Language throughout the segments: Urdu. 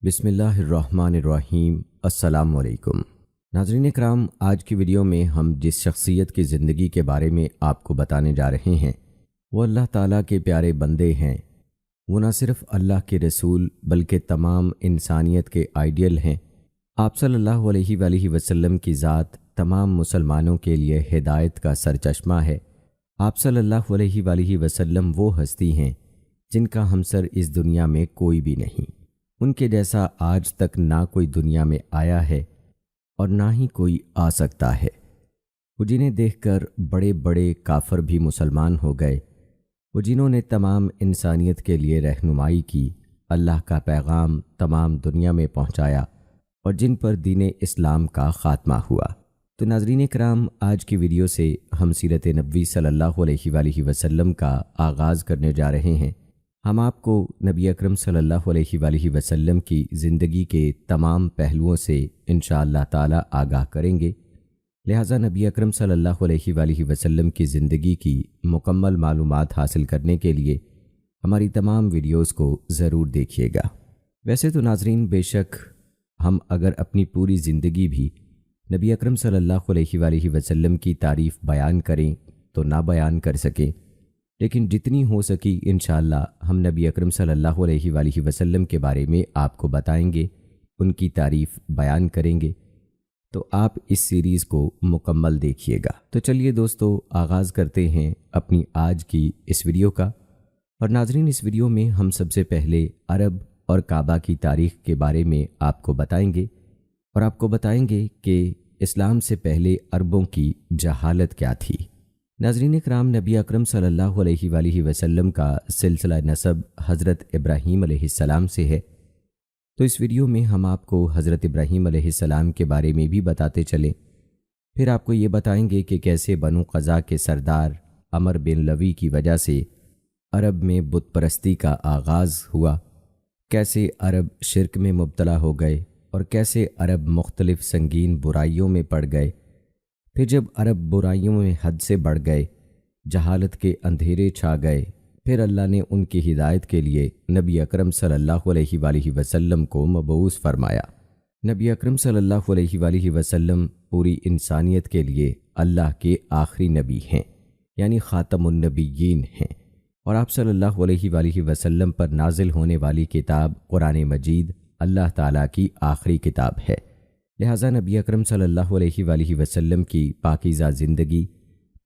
بسم اللہ الرحمن الرحیم۔ السلام علیکم ناظرین اکرام، آج کی ویڈیو میں ہم جس شخصیت کی زندگی کے بارے میں آپ کو بتانے جا رہے ہیں وہ اللہ تعالیٰ کے پیارے بندے ہیں۔ وہ نہ صرف اللہ کے رسول بلکہ تمام انسانیت کے آئیڈیل ہیں۔ آپ صلی اللہ علیہ وآلہ وسلم کی ذات تمام مسلمانوں کے لیے ہدایت کا سرچشمہ ہے۔ آپ صلی اللہ علیہ وآلہ وسلم وہ ہستی ہیں جن کا ہمسر اس دنیا میں کوئی بھی نہیں۔ ان کے جیسا آج تک نہ کوئی دنیا میں آیا ہے اور نہ ہی کوئی آ سکتا ہے۔ وہ جنہیں دیکھ کر بڑے بڑے کافر بھی مسلمان ہو گئے، وہ جنہوں نے تمام انسانیت کے لیے رہنمائی کی، اللہ کا پیغام تمام دنیا میں پہنچایا اور جن پر دین اسلام کا خاتمہ ہوا۔ تو ناظرین کرام، آج کی ویڈیو سے ہم سیرت نبوی صلی اللہ علیہ وآلہ وسلم کا آغاز کرنے جا رہے ہیں۔ ہم آپ کو نبی اکرم صلی اللہ علیہ وآلہ وسلم کی زندگی کے تمام پہلوؤں سے انشاءاللہ تعالی آگاہ کریں گے، لہٰذا نبی اکرم صلی اللہ علیہ وآلہ وسلم کی زندگی کی مکمل معلومات حاصل کرنے کے لیے ہماری تمام ویڈیوز کو ضرور دیکھیے گا۔ ویسے تو ناظرین، بے شک ہم اگر اپنی پوری زندگی بھی نبی اکرم صلی اللہ علیہ وآلہ وسلم کی تعریف بیان کریں تو نہ بیان کر سکیں، لیکن جتنی ہو سکی انشاءاللہ ہم نبی اکرم صلی اللہ علیہ وآلہ وسلم کے بارے میں آپ کو بتائیں گے، ان کی تعریف بیان کریں گے، تو آپ اس سیریز کو مکمل دیکھیے گا۔ تو چلیے دوستو، آغاز کرتے ہیں اپنی آج کی اس ویڈیو کا۔ اور ناظرین، اس ویڈیو میں ہم سب سے پہلے عرب اور کعبہ کی تاریخ کے بارے میں آپ کو بتائیں گے اور آپ کو بتائیں گے کہ اسلام سے پہلے عربوں کی جہالت کیا تھی۔ ناظرین اکرام، نبی اکرم صلی اللہ علیہ وآلہ وسلم کا سلسلہ نسب حضرت ابراہیم علیہ السلام سے ہے، تو اس ویڈیو میں ہم آپ کو حضرت ابراہیم علیہ السلام کے بارے میں بھی بتاتے چلیں۔ پھر آپ کو یہ بتائیں گے کہ کیسے بنو قزا کے سردار عمر بن لوی کی وجہ سے عرب میں بت پرستی کا آغاز ہوا، کیسے عرب شرک میں مبتلا ہو گئے اور کیسے عرب مختلف سنگین برائیوں میں پڑ گئے۔ پھر جب عرب برائیوں میں حد سے بڑھ گئے، جہالت کے اندھیرے چھا گئے، پھر اللہ نے ان کی ہدایت کے لیے نبی اکرم صلی اللہ علیہ وآلہ وسلم کو مبعوث فرمایا۔ نبی اکرم صلی اللہ علیہ وآلہ وسلم پوری انسانیت کے لیے اللہ کے آخری نبی ہیں، یعنی خاتم النبیین ہیں، اور آپ صلی اللہ علیہ وآلہ وسلم پر نازل ہونے والی کتاب قرآن مجید اللہ تعالیٰ کی آخری کتاب ہے۔ لہٰذا نبی اکرم صلی اللہ علیہ وآلہ وسلم کی پاکیزہ زندگی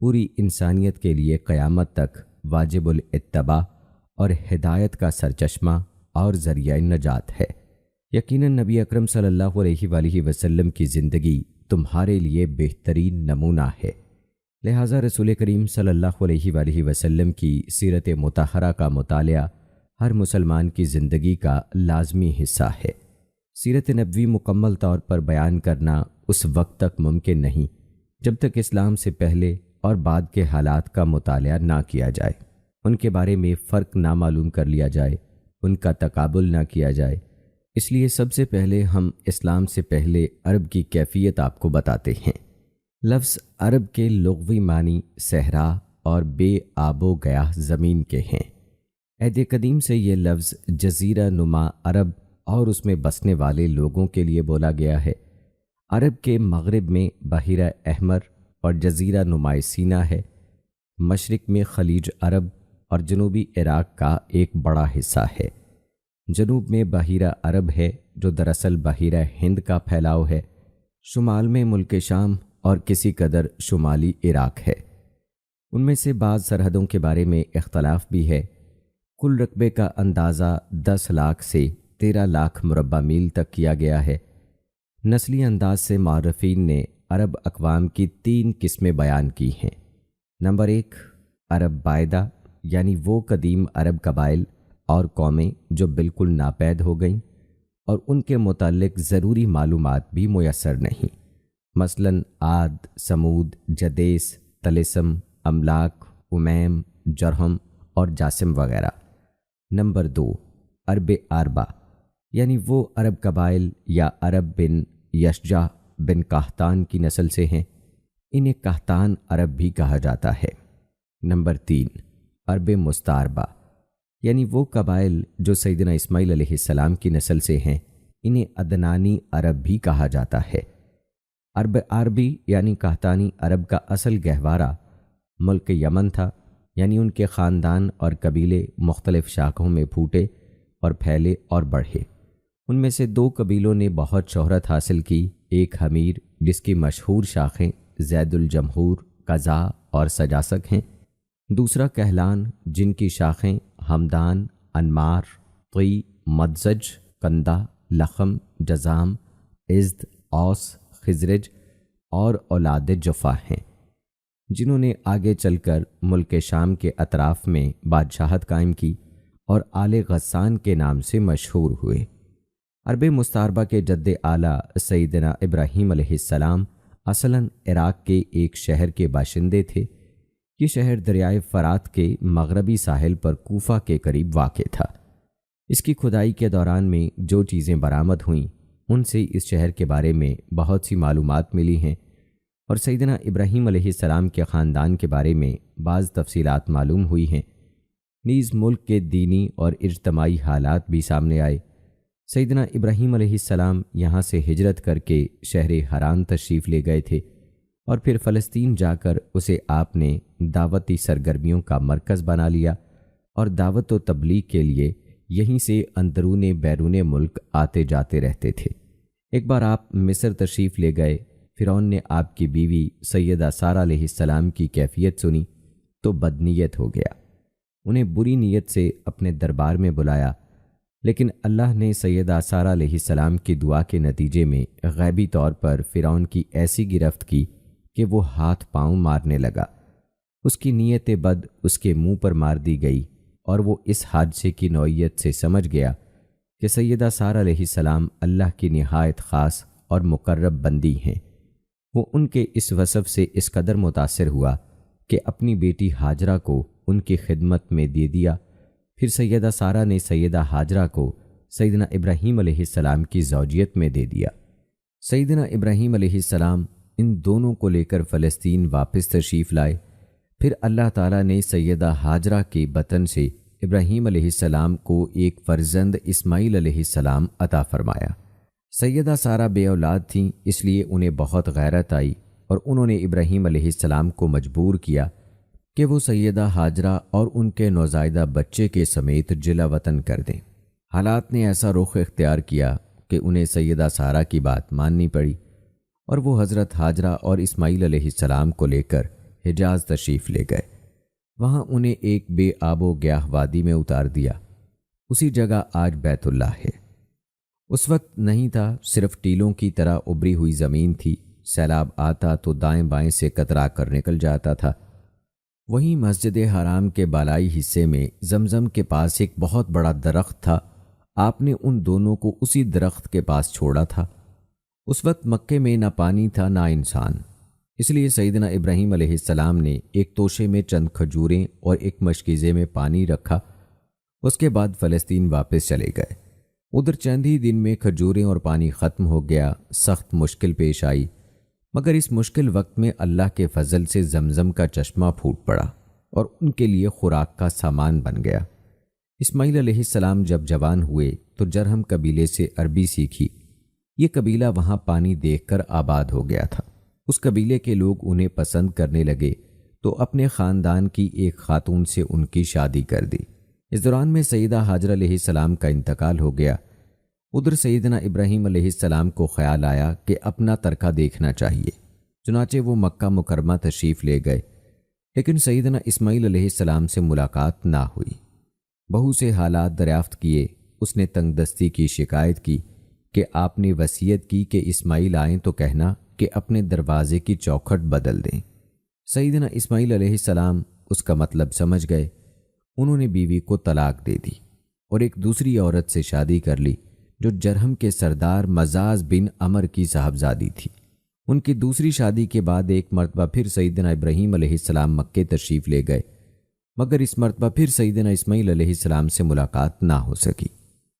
پوری انسانیت کے لیے قیامت تک واجب الاتباع اور ہدایت کا سرچشمہ اور ذریعہ نجات ہے۔ یقیناً نبی اکرم صلی اللہ علیہ وآلہ وسلم کی زندگی تمہارے لیے بہترین نمونہ ہے، لہٰذا رسول کریم صلی اللہ علیہ وآلہ وسلم کی سیرت مطہرہ کا مطالعہ ہر مسلمان کی زندگی کا لازمی حصہ ہے۔ سیرت نبوی مکمل طور پر بیان کرنا اس وقت تک ممکن نہیں جب تک اسلام سے پہلے اور بعد کے حالات کا مطالعہ نہ کیا جائے، ان کے بارے میں فرق نہ معلوم کر لیا جائے، ان کا تقابل نہ کیا جائے۔ اس لیے سب سے پہلے ہم اسلام سے پہلے عرب کی کیفیت آپ کو بتاتے ہیں۔ لفظ عرب کے لغوی معنی صحرا اور بے آب و گیاہ زمین کے ہیں۔ عہد قدیم سے یہ لفظ جزیرہ نما عرب اور اس میں بسنے والے لوگوں کے لیے بولا گیا ہے۔ عرب کے مغرب میں بحیرہ احمر اور جزیرہ نمائے سینا ہے، مشرق میں خلیج عرب اور جنوبی عراق کا ایک بڑا حصہ ہے۔ جنوب میں بحیرہ عرب ہے جو دراصل بحیرہ ہند کا پھیلاؤ ہے، شمال میں ملک شام اور کسی قدر شمالی عراق ہے۔ ان میں سے بعض سرحدوں کے بارے میں اختلاف بھی ہے۔ کل رقبے کا اندازہ 10 لاکھ سے 13 لاکھ مربع میل تک کیا گیا ہے۔ نسلی انداز سے معرفین نے عرب اقوام کی 3 قسمیں بیان کی ہیں۔ نمبر 1، عرب بائدہ، یعنی وہ قدیم عرب قبائل اور قومیں جو بالکل ناپید ہو گئیں اور ان کے متعلق ضروری معلومات بھی میسر نہیں، مثلاً عاد، سمود، جدیس، طلسم، املاک، امیم، جرہم اور جاسم وغیرہ۔ نمبر 2، عرب آربا، یعنی وہ عرب قبائل یا عرب بن یشجع بن قحطان کی نسل سے ہیں، انہیں قحطان عرب بھی کہا جاتا ہے۔ نمبر 3، عرب مستعربہ، یعنی وہ قبائل جو سیدنا اسماعیل علیہ السلام کی نسل سے ہیں، انہیں عدنانی عرب بھی کہا جاتا ہے۔ عربی یعنی قحطانی عرب کا اصل گہوارہ ملک یمن تھا، یعنی ان کے خاندان اور قبیلے مختلف شاخوں میں پھوٹے اور پھیلے اور بڑھے۔ ان میں سے 2 قبیلوں نے بہت شہرت حاصل کی، ایک حمیر جس کی مشہور شاخیں زید الجمہور، قضا اور سجاسک ہیں، دوسرا کہلان جن کی شاخیں ہمدان، انمار، طی، مدزج، کندہ، لخم، جزام، عزد، اوس، خزرج اور اولاد جفا ہیں، جنہوں نے آگے چل کر ملک شام کے اطراف میں بادشاہت قائم کی اور آل غسان کے نام سے مشہور ہوئے۔ عرب مستعربہ کے جد اعلیٰ سیدنا ابراہیم علیہ السلام اصلاً عراق کے ایک شہر کے باشندے تھے۔ یہ شہر دریائے فرات کے مغربی ساحل پر کوفہ کے قریب واقع تھا۔ اس کی کھدائی کے دوران میں جو چیزیں برآمد ہوئیں ان سے اس شہر کے بارے میں بہت سی معلومات ملی ہیں، اور سیدنا ابراہیم علیہ السلام کے خاندان کے بارے میں بعض تفصیلات معلوم ہوئی ہیں۔ نیز ملک کے دینی اور اجتماعی حالات بھی سامنے آئے۔ سیدنا ابراہیم علیہ السلام یہاں سے ہجرت کر کے شہر حران تشریف لے گئے تھے، اور پھر فلسطین جا کر اسے آپ نے دعوتی سرگرمیوں کا مرکز بنا لیا، اور دعوت و تبلیغ کے لیے یہیں سے اندرون بیرون ملک آتے جاتے رہتے تھے۔ ایک بار آپ مصر تشریف لے گئے، فرعون نے آپ کی بیوی سیدہ سارہ علیہ السلام کی کیفیت سنی تو بدنیت ہو گیا، انہیں بری نیت سے اپنے دربار میں بلایا، لیکن اللہ نے سیدہ سارہ علیہ السلام کی دعا کے نتیجے میں غیبی طور پر فرعون کی ایسی گرفت کی کہ وہ ہاتھ پاؤں مارنے لگا۔ اس کی نیت بد اس کے منہ پر مار دی گئی، اور وہ اس حادثے کی نوعیت سے سمجھ گیا کہ سیدہ سارہ علیہ السلام اللہ کی نہایت خاص اور مقرب بندی ہیں۔ وہ ان کے اس وصف سے اس قدر متاثر ہوا کہ اپنی بیٹی ہاجرہ کو ان کی خدمت میں دے دیا۔ پھر سیدہ سارہ نے سیدہ ہاجرہ کو سیدنا ابراہیم علیہ السلام کی زوجیت میں دے دیا۔ سیدنا ابراہیم علیہ السلام ان دونوں کو لے کر فلسطین واپس تشریف لائے۔ پھر اللہ تعالیٰ نے سیدہ ہاجرہ کے بطن سے ابراہیم علیہ السلام کو ایک فرزند اسماعیل علیہ السلام عطا فرمایا۔ سیدہ سارہ بے اولاد تھیں، اس لیے انہیں بہت غیرت آئی، اور انہوں نے ابراہیم علیہ السلام کو مجبور کیا کہ وہ سیدہ ہاجرہ اور ان کے نوزائیدہ بچے کے سمیت جلا وطن کر دیں۔ حالات نے ایسا رخ اختیار کیا کہ انہیں سیدہ سارہ کی بات ماننی پڑی، اور وہ حضرت ہاجرہ اور اسماعیل علیہ السلام کو لے کر حجاز تشریف لے گئے۔ وہاں انہیں ایک بے آب و گیاہ وادی میں اتار دیا، اسی جگہ آج بیت اللہ ہے۔ اس وقت نہیں تھا، صرف ٹیلوں کی طرح ابری ہوئی زمین تھی، سیلاب آتا تو دائیں بائیں سے کترا کر نکل جاتا تھا۔ وہیں مسجد حرام کے بالائی حصے میں زمزم کے پاس ایک بہت بڑا درخت تھا، آپ نے ان دونوں کو اسی درخت کے پاس چھوڑا تھا۔ اس وقت مکے میں نہ پانی تھا نہ انسان، اس لیے سیدنا ابراہیم علیہ السلام نے ایک توشے میں چند کھجوریں اور ایک مشکیزے میں پانی رکھا۔ اس کے بعد فلسطین واپس چلے گئے۔ ادھر چند ہی دن میں کھجوریں اور پانی ختم ہو گیا، سخت مشکل پیش آئی، مگر اس مشکل وقت میں اللہ کے فضل سے زمزم کا چشمہ پھوٹ پڑا اور ان کے لیے خوراک کا سامان بن گیا۔ اسماعیل علیہ السلام جب جوان ہوئے تو جرہم قبیلے سے عربی سیکھی۔ یہ قبیلہ وہاں پانی دیکھ کر آباد ہو گیا تھا۔ اس قبیلے کے لوگ انہیں پسند کرنے لگے تو اپنے خاندان کی ایک خاتون سے ان کی شادی کر دی۔ اس دوران میں سیدہ ہاجرہ علیہ السلام کا انتقال ہو گیا۔ ادھر سیدنا ابراہیم علیہ السلام کو خیال آیا کہ اپنا ترکہ دیکھنا چاہیے، چنانچہ وہ مکہ مکرمہ تشریف لے گئے، لیکن سیدنا اسماعیل علیہ السلام سے ملاقات نہ ہوئی۔ بہو سے حالات دریافت کیے، اس نے تنگ دستی کی شکایت کی کہ آپ نے وصیت کی کہ اسماعیل آئیں تو کہنا کہ اپنے دروازے کی چوکھٹ بدل دیں۔ سیدنا اسماعیل علیہ السلام اس کا مطلب سمجھ گئے، انہوں نے بیوی کو طلاق دے دی اور ایک دوسری عورت سے شادی کر لی جو جرہم کے سردار مزاز بن عمر کی صاحبزادی تھی۔ ان کی دوسری شادی کے بعد ایک مرتبہ پھر سیدنا ابراہیم علیہ السلام مکے تشریف لے گئے، مگر اس مرتبہ پھر سیدنا اسماعیل علیہ السلام سے ملاقات نہ ہو سکی۔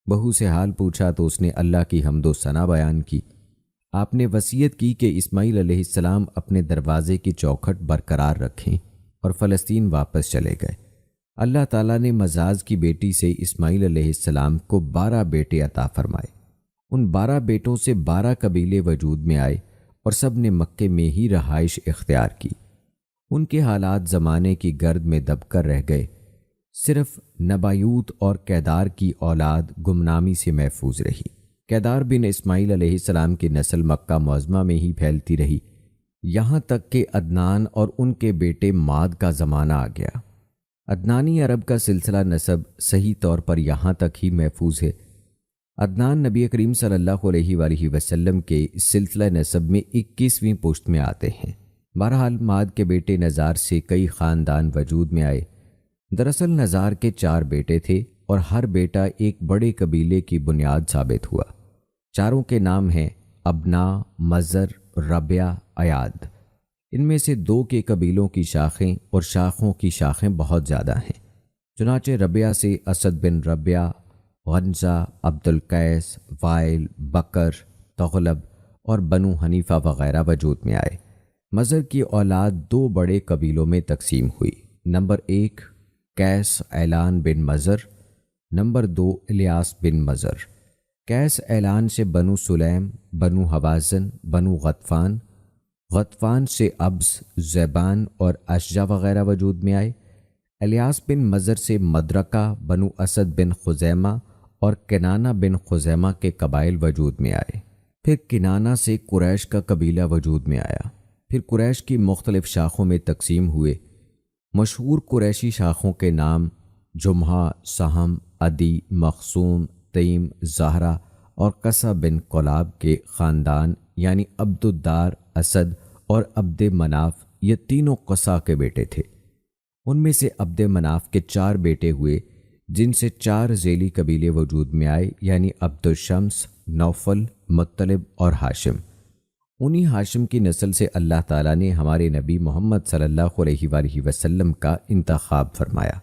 بہو سے حال پوچھا تو اس نے اللہ کی حمد و ثنا بیان کی۔ آپ نے وصیت کی کہ اسماعیل علیہ السلام اپنے دروازے کی چوکھٹ برقرار رکھیں اور فلسطین واپس چلے گئے۔ اللہ تعالیٰ نے مزاز کی بیٹی سے اسماعیل علیہ السلام کو 12 بیٹے عطا فرمائے۔ ان 12 بیٹوں سے 12 قبیلے وجود میں آئے اور سب نے مکے میں ہی رہائش اختیار کی۔ ان کے حالات زمانے کی گرد میں دب کر رہ گئے، صرف نبایوت اور کیدار کی اولاد گمنامی سے محفوظ رہی۔ کیدار بن اسماعیل علیہ السلام کی نسل مکہ معظمہ میں ہی پھیلتی رہی، یہاں تک کہ عدنان اور ان کے بیٹے ماد کا زمانہ آ گیا۔ عدنانی عرب کا سلسلہ نسب صحیح طور پر یہاں تک ہی محفوظ ہے۔ عدنان نبی کریم صلی اللہ علیہ وآلہ وسلم کے سلسلہ نسب میں 21ویں پشت میں آتے ہیں۔ بہرحال ماد کے بیٹے نزار سے کئی خاندان وجود میں آئے۔ دراصل نزار کے 4 بیٹے تھے اور ہر بیٹا ایک بڑے قبیلے کی بنیاد ثابت ہوا۔ چاروں کے نام ہیں ابنا، مزر، ربیہ، ایاد۔ ان میں سے 2 کے قبیلوں کی شاخیں اور شاخوں کی شاخیں بہت زیادہ ہیں۔ چنانچہ ربیہ سے اسد بن ربیہ، غنزہ، عبد القیس، وائل، بکر، تغلب اور بنو حنیفہ وغیرہ وجود میں آئے۔ مزر کی اولاد 2 بڑے قبیلوں میں تقسیم ہوئی۔ نمبر 1 قیس اعلان بن مزر، نمبر 2 الیاس بن مزر۔ قیس اعلان سے بنو سلیم، بنو حوازن، بنو غطفان، غطفان سے ابس، زیبان اور اشجع وغیرہ وجود میں آئے۔ الیاس بن مزر سے مدرکہ، بنو اسد بن خزیمہ اور کنانہ بن خزیمہ کے قبائل وجود میں آئے۔ پھر کنانہ سے قریش کا قبیلہ وجود میں آیا۔ پھر قریش کی مختلف شاخوں میں تقسیم ہوئے۔ مشہور قریشی شاخوں کے نام جمحہ، سہم، عدی، مخصوم، تیم، زہرہ اور قصہ بن قلاب کے خاندان یعنی عبد الدار، اسد اور عبد مناف یہ تینوں قصہ کے بیٹے تھے۔ ان میں سے عبد مناف کے 4 بیٹے ہوئے جن سے 4 ذیلی قبیلے وجود میں آئے یعنی عبد الشمس، نوفل، مطلب اور ہاشم۔ انہی ہاشم کی نسل سے اللہ تعالیٰ نے ہمارے نبی محمد صلی اللہ علیہ وآلہ وسلم کا انتخاب فرمایا۔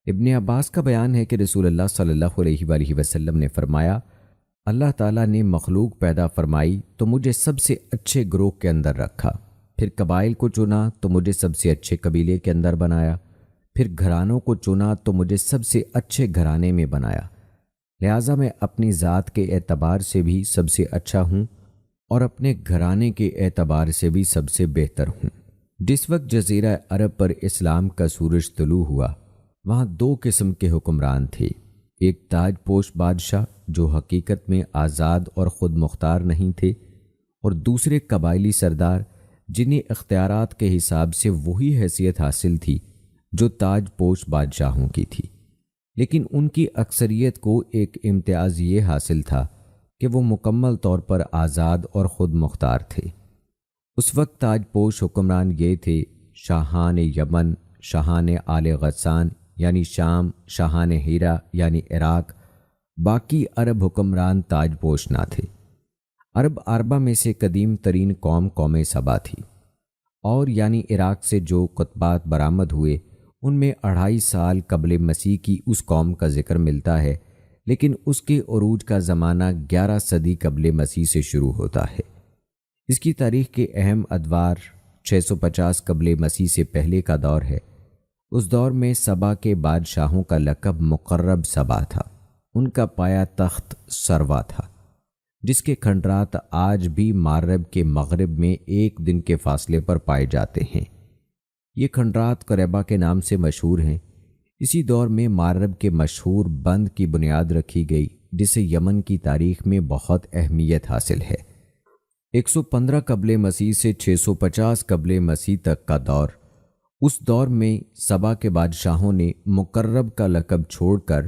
ابن عباس کا بیان ہے کہ رسول اللہ صلی اللہ علیہ وآلہ وسلم نے فرمایا، اللہ تعالیٰ نے مخلوق پیدا فرمائی تو مجھے سب سے اچھے گروہ کے اندر رکھا، پھر قبائل کو چنا تو مجھے سب سے اچھے قبیلے کے اندر بنایا، پھر گھرانوں کو چنا تو مجھے سب سے اچھے گھرانے میں بنایا، لہٰذا میں اپنی ذات کے اعتبار سے بھی سب سے اچھا ہوں اور اپنے گھرانے کے اعتبار سے بھی سب سے بہتر ہوں۔ جس وقت جزیرہ عرب پر اسلام کا سورج طلوع ہوا، وہاں 2 قسم کے حکمران تھے، ایک تاج پوش بادشاہ جو حقیقت میں آزاد اور خود مختار نہیں تھے، اور دوسرے قبائلی سردار جنہیں اختیارات کے حساب سے وہی حیثیت حاصل تھی جو تاج پوش بادشاہوں کی تھی، لیکن ان کی اکثریت کو ایک امتیاز یہ حاصل تھا کہ وہ مکمل طور پر آزاد اور خود مختار تھے۔ اس وقت تاج پوش حکمران یہ تھے شاہان یمن، شاہان آل غسان یعنی شام، شاہان ہیرا یعنی عراق۔ باقی عرب حکمران تاج پوش نہ تھے۔ عرب عربہ میں سے قدیم ترین قوم سبا تھی، اور یعنی عراق سے جو کتبات برآمد ہوئے ان میں 2.5 سال قبل مسیح کی اس قوم کا ذکر ملتا ہے، لیکن اس کے عروج کا زمانہ 11 صدی قبل مسیح سے شروع ہوتا ہے۔ اس کی تاریخ کے اہم ادوار 650 قبل مسیح سے پہلے کا دور ہے۔ اس دور میں سبا کے بادشاہوں کا لقب مقرب سبا تھا۔ ان کا پایا تخت سروا تھا، جس کے کھنڈرات آج بھی مغرب کے مغرب میں 1 دن کے فاصلے پر پائے جاتے ہیں۔ یہ کھنڈرات قریبہ کے نام سے مشہور ہیں۔ اسی دور میں مغرب کے مشہور بند کی بنیاد رکھی گئی، جسے یمن کی تاریخ میں بہت اہمیت حاصل ہے۔ 115 قبل مسیح سے 650 قبل مسیح تک کا دور، اس دور میں سبا کے بادشاہوں نے مقرب کا لقب چھوڑ کر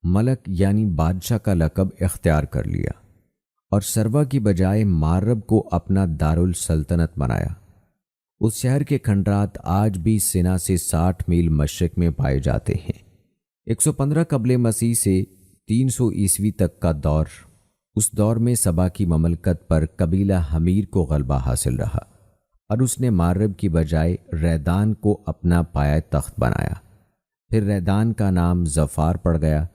ملک یعنی بادشاہ کا لقب اختیار کر لیا اور سروا کی بجائے مغرب کو اپنا دارالسلطنت بنایا۔ اس شہر کے کھنڈرات آج بھی سنا سے 60 میل مشرق میں پائے جاتے ہیں۔ 115 قبل مسیح سے 300 عیسوی تک کا دور، اس دور میں سبا کی مملکت پر قبیلہ حمیر کو غلبہ حاصل رہا اور اس نے مغرب کی بجائے ریدان کو اپنا پایہ تخت بنایا۔ پھر ریدان کا نام ظفار پڑ گیا،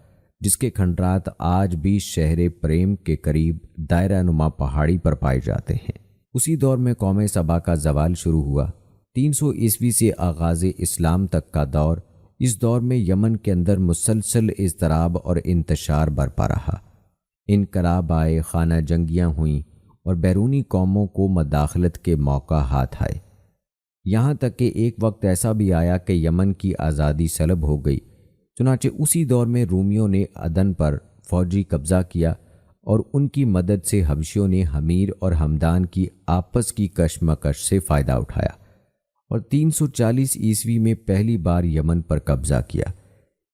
جس کے کھنڈرات آج بھی شہر پریم کے قریب دائرہ نما پہاڑی پر پائے جاتے ہیں۔ اسی دور میں قوم سبا کا زوال شروع ہوا۔ 300 عیسوی سے آغاز اسلام تک کا دور، اس دور میں یمن کے اندر مسلسل اضطراب اور انتشار برپا رہا۔ انقلاب آئے، خانہ جنگیاں ہوئیں اور بیرونی قوموں کو مداخلت کے موقع ہاتھ آئے، یہاں تک کہ ایک وقت ایسا بھی آیا کہ یمن کی آزادی سلب ہو گئی۔ چنانچہ اسی دور میں رومیوں نے عدن پر فوجی قبضہ کیا اور ان کی مدد سے حبشیوں نے حمیر اور ہمدان کی آپس کی کشمکش سے فائدہ اٹھایا اور 340 عیسوی میں پہلی بار یمن پر قبضہ کیا۔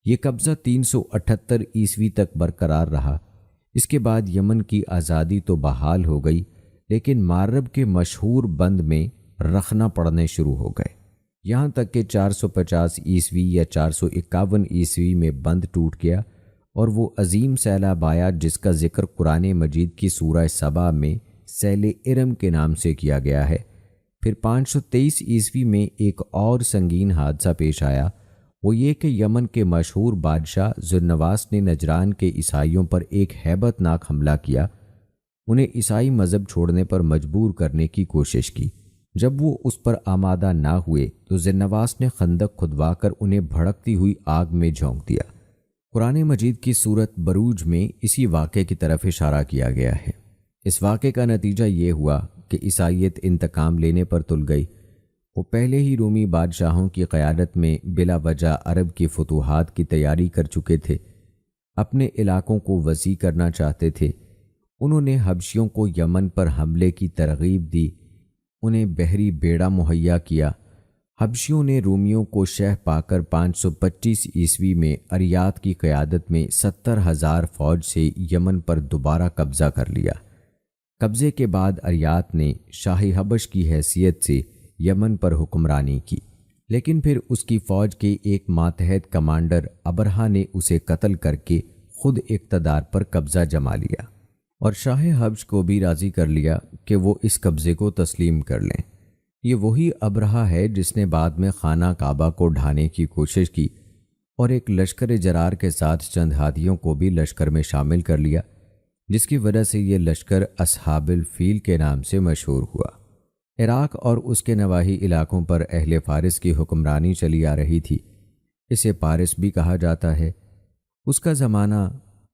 یہ قبضہ 378 عیسوی تک برقرار رہا۔ اس کے بعد یمن کی آزادی تو بحال ہو گئی، لیکن مغرب کے مشہور بند میں رخنا پڑنے شروع ہو گئے، یہاں تک کہ 450 عیسوی یا 451 عیسوی میں بند ٹوٹ گیا اور وہ عظیم سیلاب آیا جس کا ذکر قرآن مجید کی سورہ سبا میں سیل ارم کے نام سے کیا گیا ہے۔ پھر 523 عیسوی میں ایک اور سنگین حادثہ پیش آیا، وہ یہ کہ یمن کے مشہور بادشاہ ذوالنواس نے نجران کے عیسائیوں پر ایک ہیبت ناک حملہ کیا، انہیں عیسائی مذہب چھوڑنے پر مجبور کرنے کی کوشش کی۔ جب وہ اس پر آمادہ نہ ہوئے تو ذوالنواس نے خندق کھدوا کر انہیں بھڑکتی ہوئی آگ میں جھونک دیا۔ قرآن مجید کی سورت بروج میں اسی واقعے کی طرف اشارہ کیا گیا ہے۔ اس واقعے کا نتیجہ یہ ہوا کہ عیسائیت انتقام لینے پر تل گئی۔ وہ پہلے ہی رومی بادشاہوں کی قیادت میں بلا وجہ عرب کی فتوحات کی تیاری کر چکے تھے، اپنے علاقوں کو وسیع کرنا چاہتے تھے۔ انہوں نے حبشیوں کو یمن پر حملے کی ترغیب دی، انہیں بحری بیڑا مہیا کیا۔ حبشیوں نے رومیوں کو شہ پا کر 525 عیسوی میں اریات کی قیادت میں 70,000 فوج سے یمن پر دوبارہ قبضہ کر لیا۔ قبضے کے بعد اریات نے شاہ حبش کی حیثیت سے یمن پر حکمرانی کی، لیکن پھر اس کی فوج کے ایک ماتحت کمانڈر ابرہا نے اسے قتل کر کے خود اقتدار پر قبضہ جما لیا اور شاہ حبش کو بھی راضی کر لیا کہ وہ اس قبضے کو تسلیم کر لیں۔ یہ وہی ابرہا ہے جس نے بعد میں خانہ کعبہ کو ڈھانے کی کوشش کی اور ایک لشکر جرار کے ساتھ چند ہاتھیوں کو بھی لشکر میں شامل کر لیا، جس کی وجہ سے یہ لشکر اصحاب الفیل کے نام سے مشہور ہوا۔ عراق اور اس کے نواحی علاقوں پر اہل فارس کی حکمرانی چلی آ رہی تھی، اسے پارس بھی کہا جاتا ہے۔ اس کا زمانہ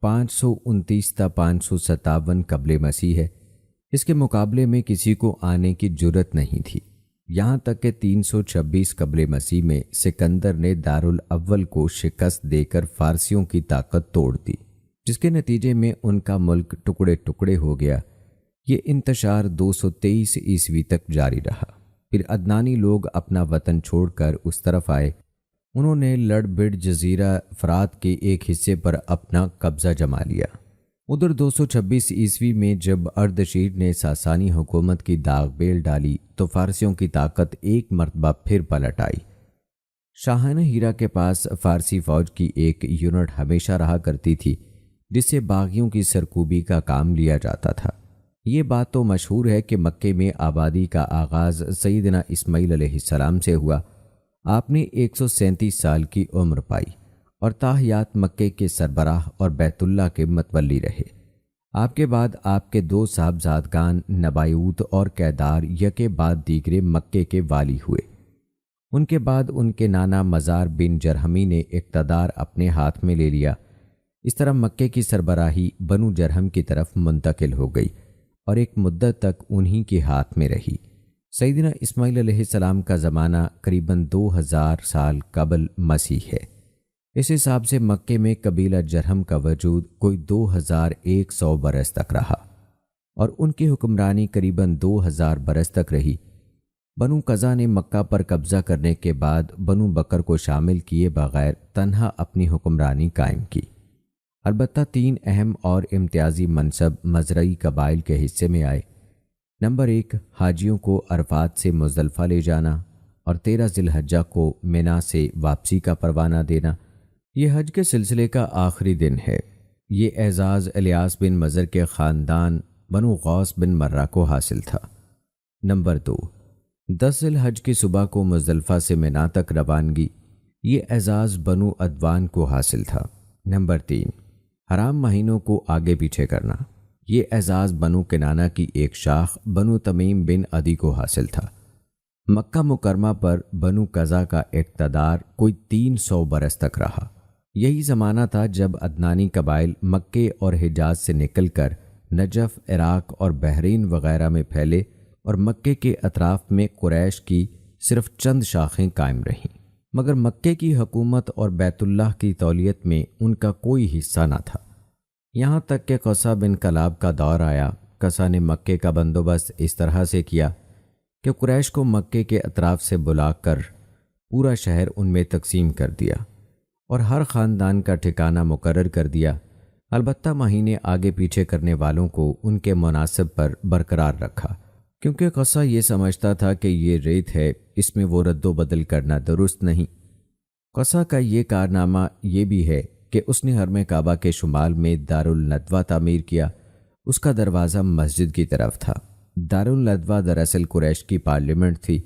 529 تا 557 قبل مسیح ہے۔ اس کے مقابلے میں کسی کو آنے کی جرت نہیں تھی، یہاں تک کہ 326 قبل مسیح میں سکندر نے دارالاول کو شکست دے کر فارسیوں کی طاقت توڑ دی، جس کے نتیجے میں ان کا ملک ٹکڑے ٹکڑے ہو گیا۔ یہ انتشار 223 عیسوی تک جاری رہا۔ پھر عدنانی لوگ اپنا وطن چھوڑ کر اس طرف آئے، انہوں نے لڑ بڑ جزیرہ فرات کے ایک حصے پر اپنا قبضہ جما لیا۔ ادھر 226 عیسوی میں جب اردشیر نے ساسانی حکومت کی داغ بیل ڈالی تو فارسیوں کی طاقت ایک مرتبہ پھر پلٹ آئی۔ شاہانہ ہیرا کے پاس فارسی فوج کی ایک یونٹ ہمیشہ رہا کرتی تھی جس سے باغیوں کی سرکوبی کا کام لیا جاتا تھا۔ یہ بات تو مشہور ہے کہ مکے میں آبادی کا آغاز سیدنا اسماعیل علیہ السلام سے ہوا۔ آپ نے 137 سال کی عمر پائی اور تاحیات مکے کے سربراہ اور بیت اللہ کے متولی رہے۔ آپ کے بعد آپ کے 2 صاحبزادگان نبایوت اور کیدار یکے بعد دیگرے مکے کے والی ہوئے۔ ان کے بعد ان کے نانا مزار بن جرہمی نے اقتدار اپنے ہاتھ میں لے لیا۔ اس طرح مکے کی سربراہی بنو جرہم کی طرف منتقل ہو گئی اور ایک مدت تک انہی کے ہاتھ میں رہی۔ سیدنا اسماعیل علیہ السلام کا زمانہ قریباً 2000 سال قبل مسیح ہے۔ اس حساب سے مکے میں قبیلہ جرہم کا وجود کوئی 2100 برس تک رہا اور ان کی حکمرانی قریباً 2000 برس تک رہی۔ بنو قزا نے مکہ پر قبضہ کرنے کے بعد بنو بکر کو شامل کیے بغیر تنہا اپنی حکمرانی قائم کی۔ البتہ 3 اہم اور امتیازی منصب مزرعی قبائل کے حصے میں آئے۔ نمبر 1، حاجیوں کو عرفات سے مزدلفہ لے جانا اور 13 ذی الحجہ کو منا سے واپسی کا پروانہ دینا۔ یہ حج کے سلسلے کا آخری دن ہے۔ یہ اعزاز الیاس بن مضر کے خاندان بنو غوث بن مرہ کو حاصل تھا۔ نمبر 2، 10 ذی الحج کی صبح کو مزدلفہ سے منا تک روانگی، یہ اعزاز بنو عدوان کو حاصل تھا۔ نمبر 3، حرام مہینوں کو آگے پیچھے کرنا، یہ اعزاز بنو کنانہ کی ایک شاخ بنو تمیم بن عدی کو حاصل تھا۔ مکہ مکرمہ پر بنو قزا کا اقتدار کوئی 300 برس تک رہا یہی زمانہ تھا جب عدنانی قبائل مکے اور حجاز سے نکل کر نجف، عراق اور بحرین وغیرہ میں پھیلے اور مکے کے اطراف میں قریش کی صرف چند شاخیں قائم رہیں، مگر مکے کی حکومت اور بیت اللہ کی تولیت میں ان کا کوئی حصہ نہ تھا۔ یہاں تک کہ قصہ بن کلاب کا دور آیا۔ قصہ نے مکے کا بندوبست اس طرح سے کیا کہ قریش کو مکے کے اطراف سے بلا کر پورا شہر ان میں تقسیم کر دیا اور ہر خاندان کا ٹھکانہ مقرر کر دیا، البتہ مہینے آگے پیچھے کرنے والوں کو ان کے مناسب پر برقرار رکھا، کیونکہ قصہ یہ سمجھتا تھا کہ یہ ریت ہے، اس میں وہ رد و بدل کرنا درست نہیں۔ قصہ کا یہ کارنامہ یہ بھی ہے کہ اس نے حرم کعبہ کے شمال میں دارالندوہ تعمیر کیا۔ اس کا دروازہ مسجد کی طرف تھا۔ دارالندوہ دراصل قریش کی پارلیمنٹ تھی،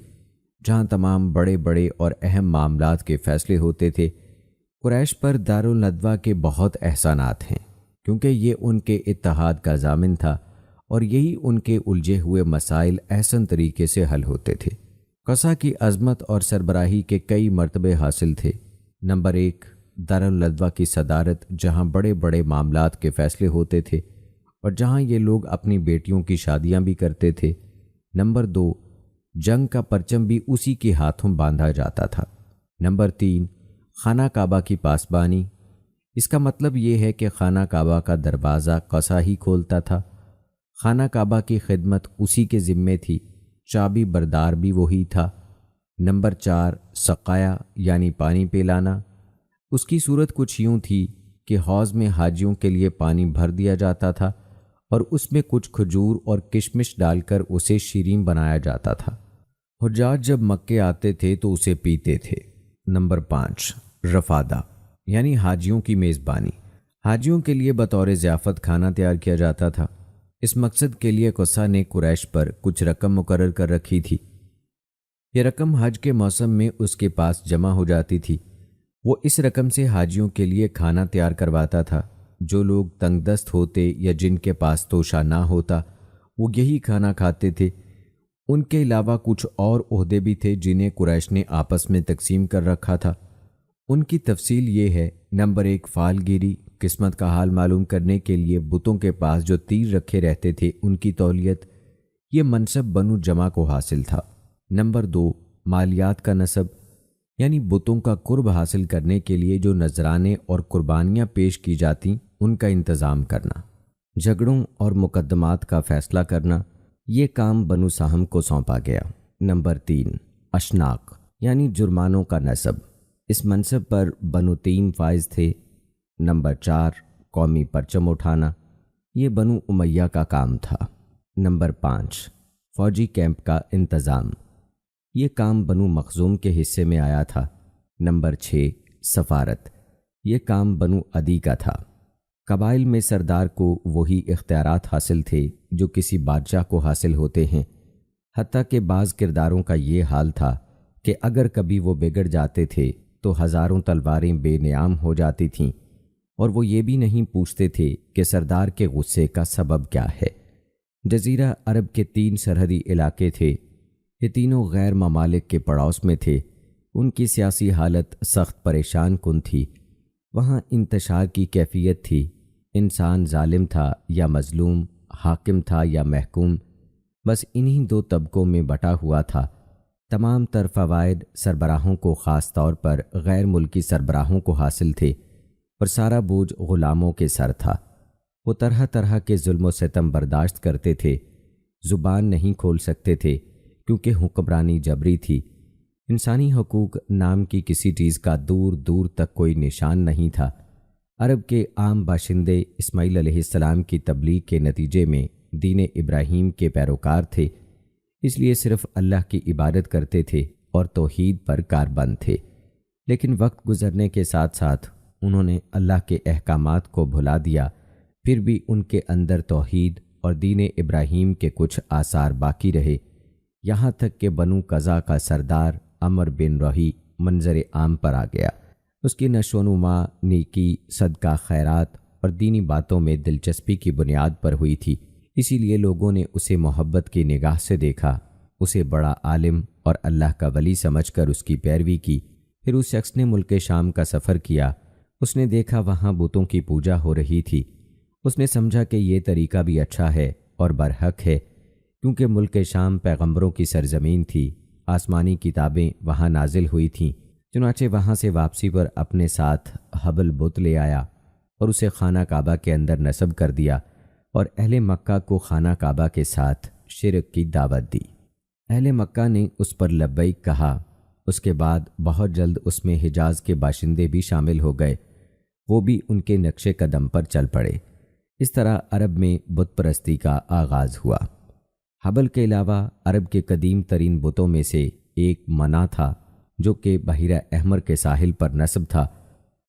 جہاں تمام بڑے بڑے اور اہم معاملات کے فیصلے ہوتے تھے۔ قریش پر دارالندوہ کے بہت احسانات ہیں، کیونکہ یہ ان کے اتحاد کا ضامن تھا اور یہی ان کے الجھے ہوئے مسائل احسن طریقے سے حل ہوتے تھے۔ قصہ کی عظمت اور سربراہی کے کئی مرتبے حاصل تھے۔ نمبر 1، دارالندوہ کی صدارت، جہاں بڑے بڑے معاملات کے فیصلے ہوتے تھے اور جہاں یہ لوگ اپنی بیٹیوں کی شادیاں بھی کرتے تھے۔ نمبر 2، جنگ کا پرچم بھی اسی کے ہاتھوں باندھا جاتا تھا۔ نمبر 3، خانہ کعبہ کی پاسبانی۔ اس کا مطلب یہ ہے کہ خانہ کعبہ کا دروازہ قصہ ہی کھولتا تھا۔ خانہ کعبہ کی خدمت اسی کے ذمے تھی، چابی بردار بھی وہی تھا۔ نمبر 4، سقایا یعنی پانی پلانا۔ اس کی صورت کچھ یوں تھی کہ حوض میں حاجیوں کے لیے پانی بھر دیا جاتا تھا اور اس میں کچھ کھجور اور کشمش ڈال کر اسے شیریں بنایا جاتا تھا۔ حجاج جب مکے آتے تھے تو اسے پیتے تھے۔ نمبر 5، رفادہ یعنی حاجیوں کی میزبانی۔ حاجیوں کے لیے بطور ضیافت کھانا تیار کیا جاتا تھا۔ اس مقصد کے لیے قصہ نے قریش پر کچھ رقم مقرر کر رکھی تھی۔ یہ رقم حج کے موسم میں اس کے پاس جمع ہو جاتی تھی۔ وہ اس رقم سے حاجیوں کے لیے کھانا تیار کرواتا تھا۔ جو لوگ تنگ دست ہوتے یا جن کے پاس توشہ نہ ہوتا وہ یہی کھانا کھاتے تھے۔ ان کے علاوہ کچھ اور عہدے بھی تھے جنہیں قریش نے آپس میں تقسیم کر رکھا تھا۔ ان کی تفصیل یہ ہے۔ نمبر 1، فال گیری، قسمت کا حال معلوم کرنے کے لیے بتوں کے پاس جو تیر رکھے رہتے تھے ان کی تولیت۔ یہ منصب بنو جمع کو حاصل تھا۔ نمبر 2، مالیات کا نصب یعنی بتوں کا قرب حاصل کرنے کے لیے جو نذرانے اور قربانیاں پیش کی جاتی ان کا انتظام کرنا۔ جھگڑوں اور مقدمات کا فیصلہ کرنا، یہ کام بنو سہم کو سونپا گیا۔ نمبر 3، اشناق یعنی جرمانوں کا نصب۔ اس منصب پر بنو تیم فائز تھے۔ نمبر 4، قومی پرچم اٹھانا، یہ بنو امیہ کا کام تھا۔ نمبر 5، فوجی کیمپ کا انتظام، یہ کام بنو مخزوم کے حصے میں آیا تھا۔ نمبر 6، سفارت، یہ کام بنو عدی کا تھا۔ قبائل میں سردار کو وہی اختیارات حاصل تھے جو کسی بادشاہ کو حاصل ہوتے ہیں، حتیٰ کہ بعض کرداروں کا یہ حال تھا کہ اگر کبھی وہ بگڑ جاتے تھے تو ہزاروں تلواریں بے نیام ہو جاتی تھیں، اور وہ یہ بھی نہیں پوچھتے تھے کہ سردار کے غصے کا سبب کیا ہے۔ جزیرہ عرب کے 3 سرحدی علاقے تھے۔ یہ تینوں غیر ممالک کے پڑوس میں تھے۔ ان کی سیاسی حالت سخت پریشان کن تھی۔ وہاں انتشار کی کیفیت تھی۔ انسان ظالم تھا یا مظلوم، حاکم تھا یا محکوم، بس انہی 2 طبقوں میں بٹا ہوا تھا۔ تمام تر فوائد سربراہوں کو، خاص طور پر غیر ملکی سربراہوں کو حاصل تھے، اور سارا بوجھ غلاموں کے سر تھا۔ وہ طرح طرح کے ظلم و ستم برداشت کرتے تھے، زبان نہیں کھول سکتے تھے کیونکہ حکمرانی جبری تھی۔ انسانی حقوق نام کی کسی چیز کا دور دور تک کوئی نشان نہیں تھا۔ عرب کے عام باشندے اسماعیل علیہ السلام کی تبلیغ کے نتیجے میں دین ابراہیم کے پیروکار تھے، اس لیے صرف اللہ کی عبادت کرتے تھے اور توحید پر کاربند تھے۔ لیکن وقت گزرنے کے ساتھ ساتھ انہوں نے اللہ کے احکامات کو بھلا دیا، پھر بھی ان کے اندر توحید اور دین ابراہیم کے کچھ آثار باقی رہے، یہاں تک کہ بنو قزا کا سردار عمر بن رہی منظر عام پر آ گیا۔ اس کی نشو و نما نیکی، صدقہ، خیرات اور دینی باتوں میں دلچسپی کی بنیاد پر ہوئی تھی، اسی لیے لوگوں نے اسے محبت کی نگاہ سے دیکھا، اسے بڑا عالم اور اللہ کا ولی سمجھ کر اس کی پیروی کی۔ پھر اس شخص نے ملک شام کا سفر کیا۔ اس نے دیکھا وہاں بتوں کی پوجا ہو رہی تھی۔ اس نے سمجھا کہ یہ طریقہ بھی اچھا ہے اور برحق ہے، کیونکہ ملک شام پیغمبروں کی سرزمین تھی، آسمانی کتابیں وہاں نازل ہوئی تھیں۔ چنانچہ وہاں سے واپسی پر اپنے ساتھ حبل بت لے آیا اور اسے خانہ کعبہ کے اندر نصب کر دیا اور اہل مکہ کو خانہ کعبہ کے ساتھ شرک کی دعوت دی۔ اہل مکہ نے اس پر لبیک کہا۔ اس کے بعد بہت جلد اس میں حجاز کے باشندے بھی شامل ہو گئے، وہ بھی ان کے نقش قدم پر چل پڑے۔ اس طرح عرب میں بت پرستی کا آغاز ہوا۔ حبل کے علاوہ عرب کے قدیم ترین بتوں میں سے ایک منا تھا، جو کہ بحیرہ احمر کے ساحل پر نصب تھا۔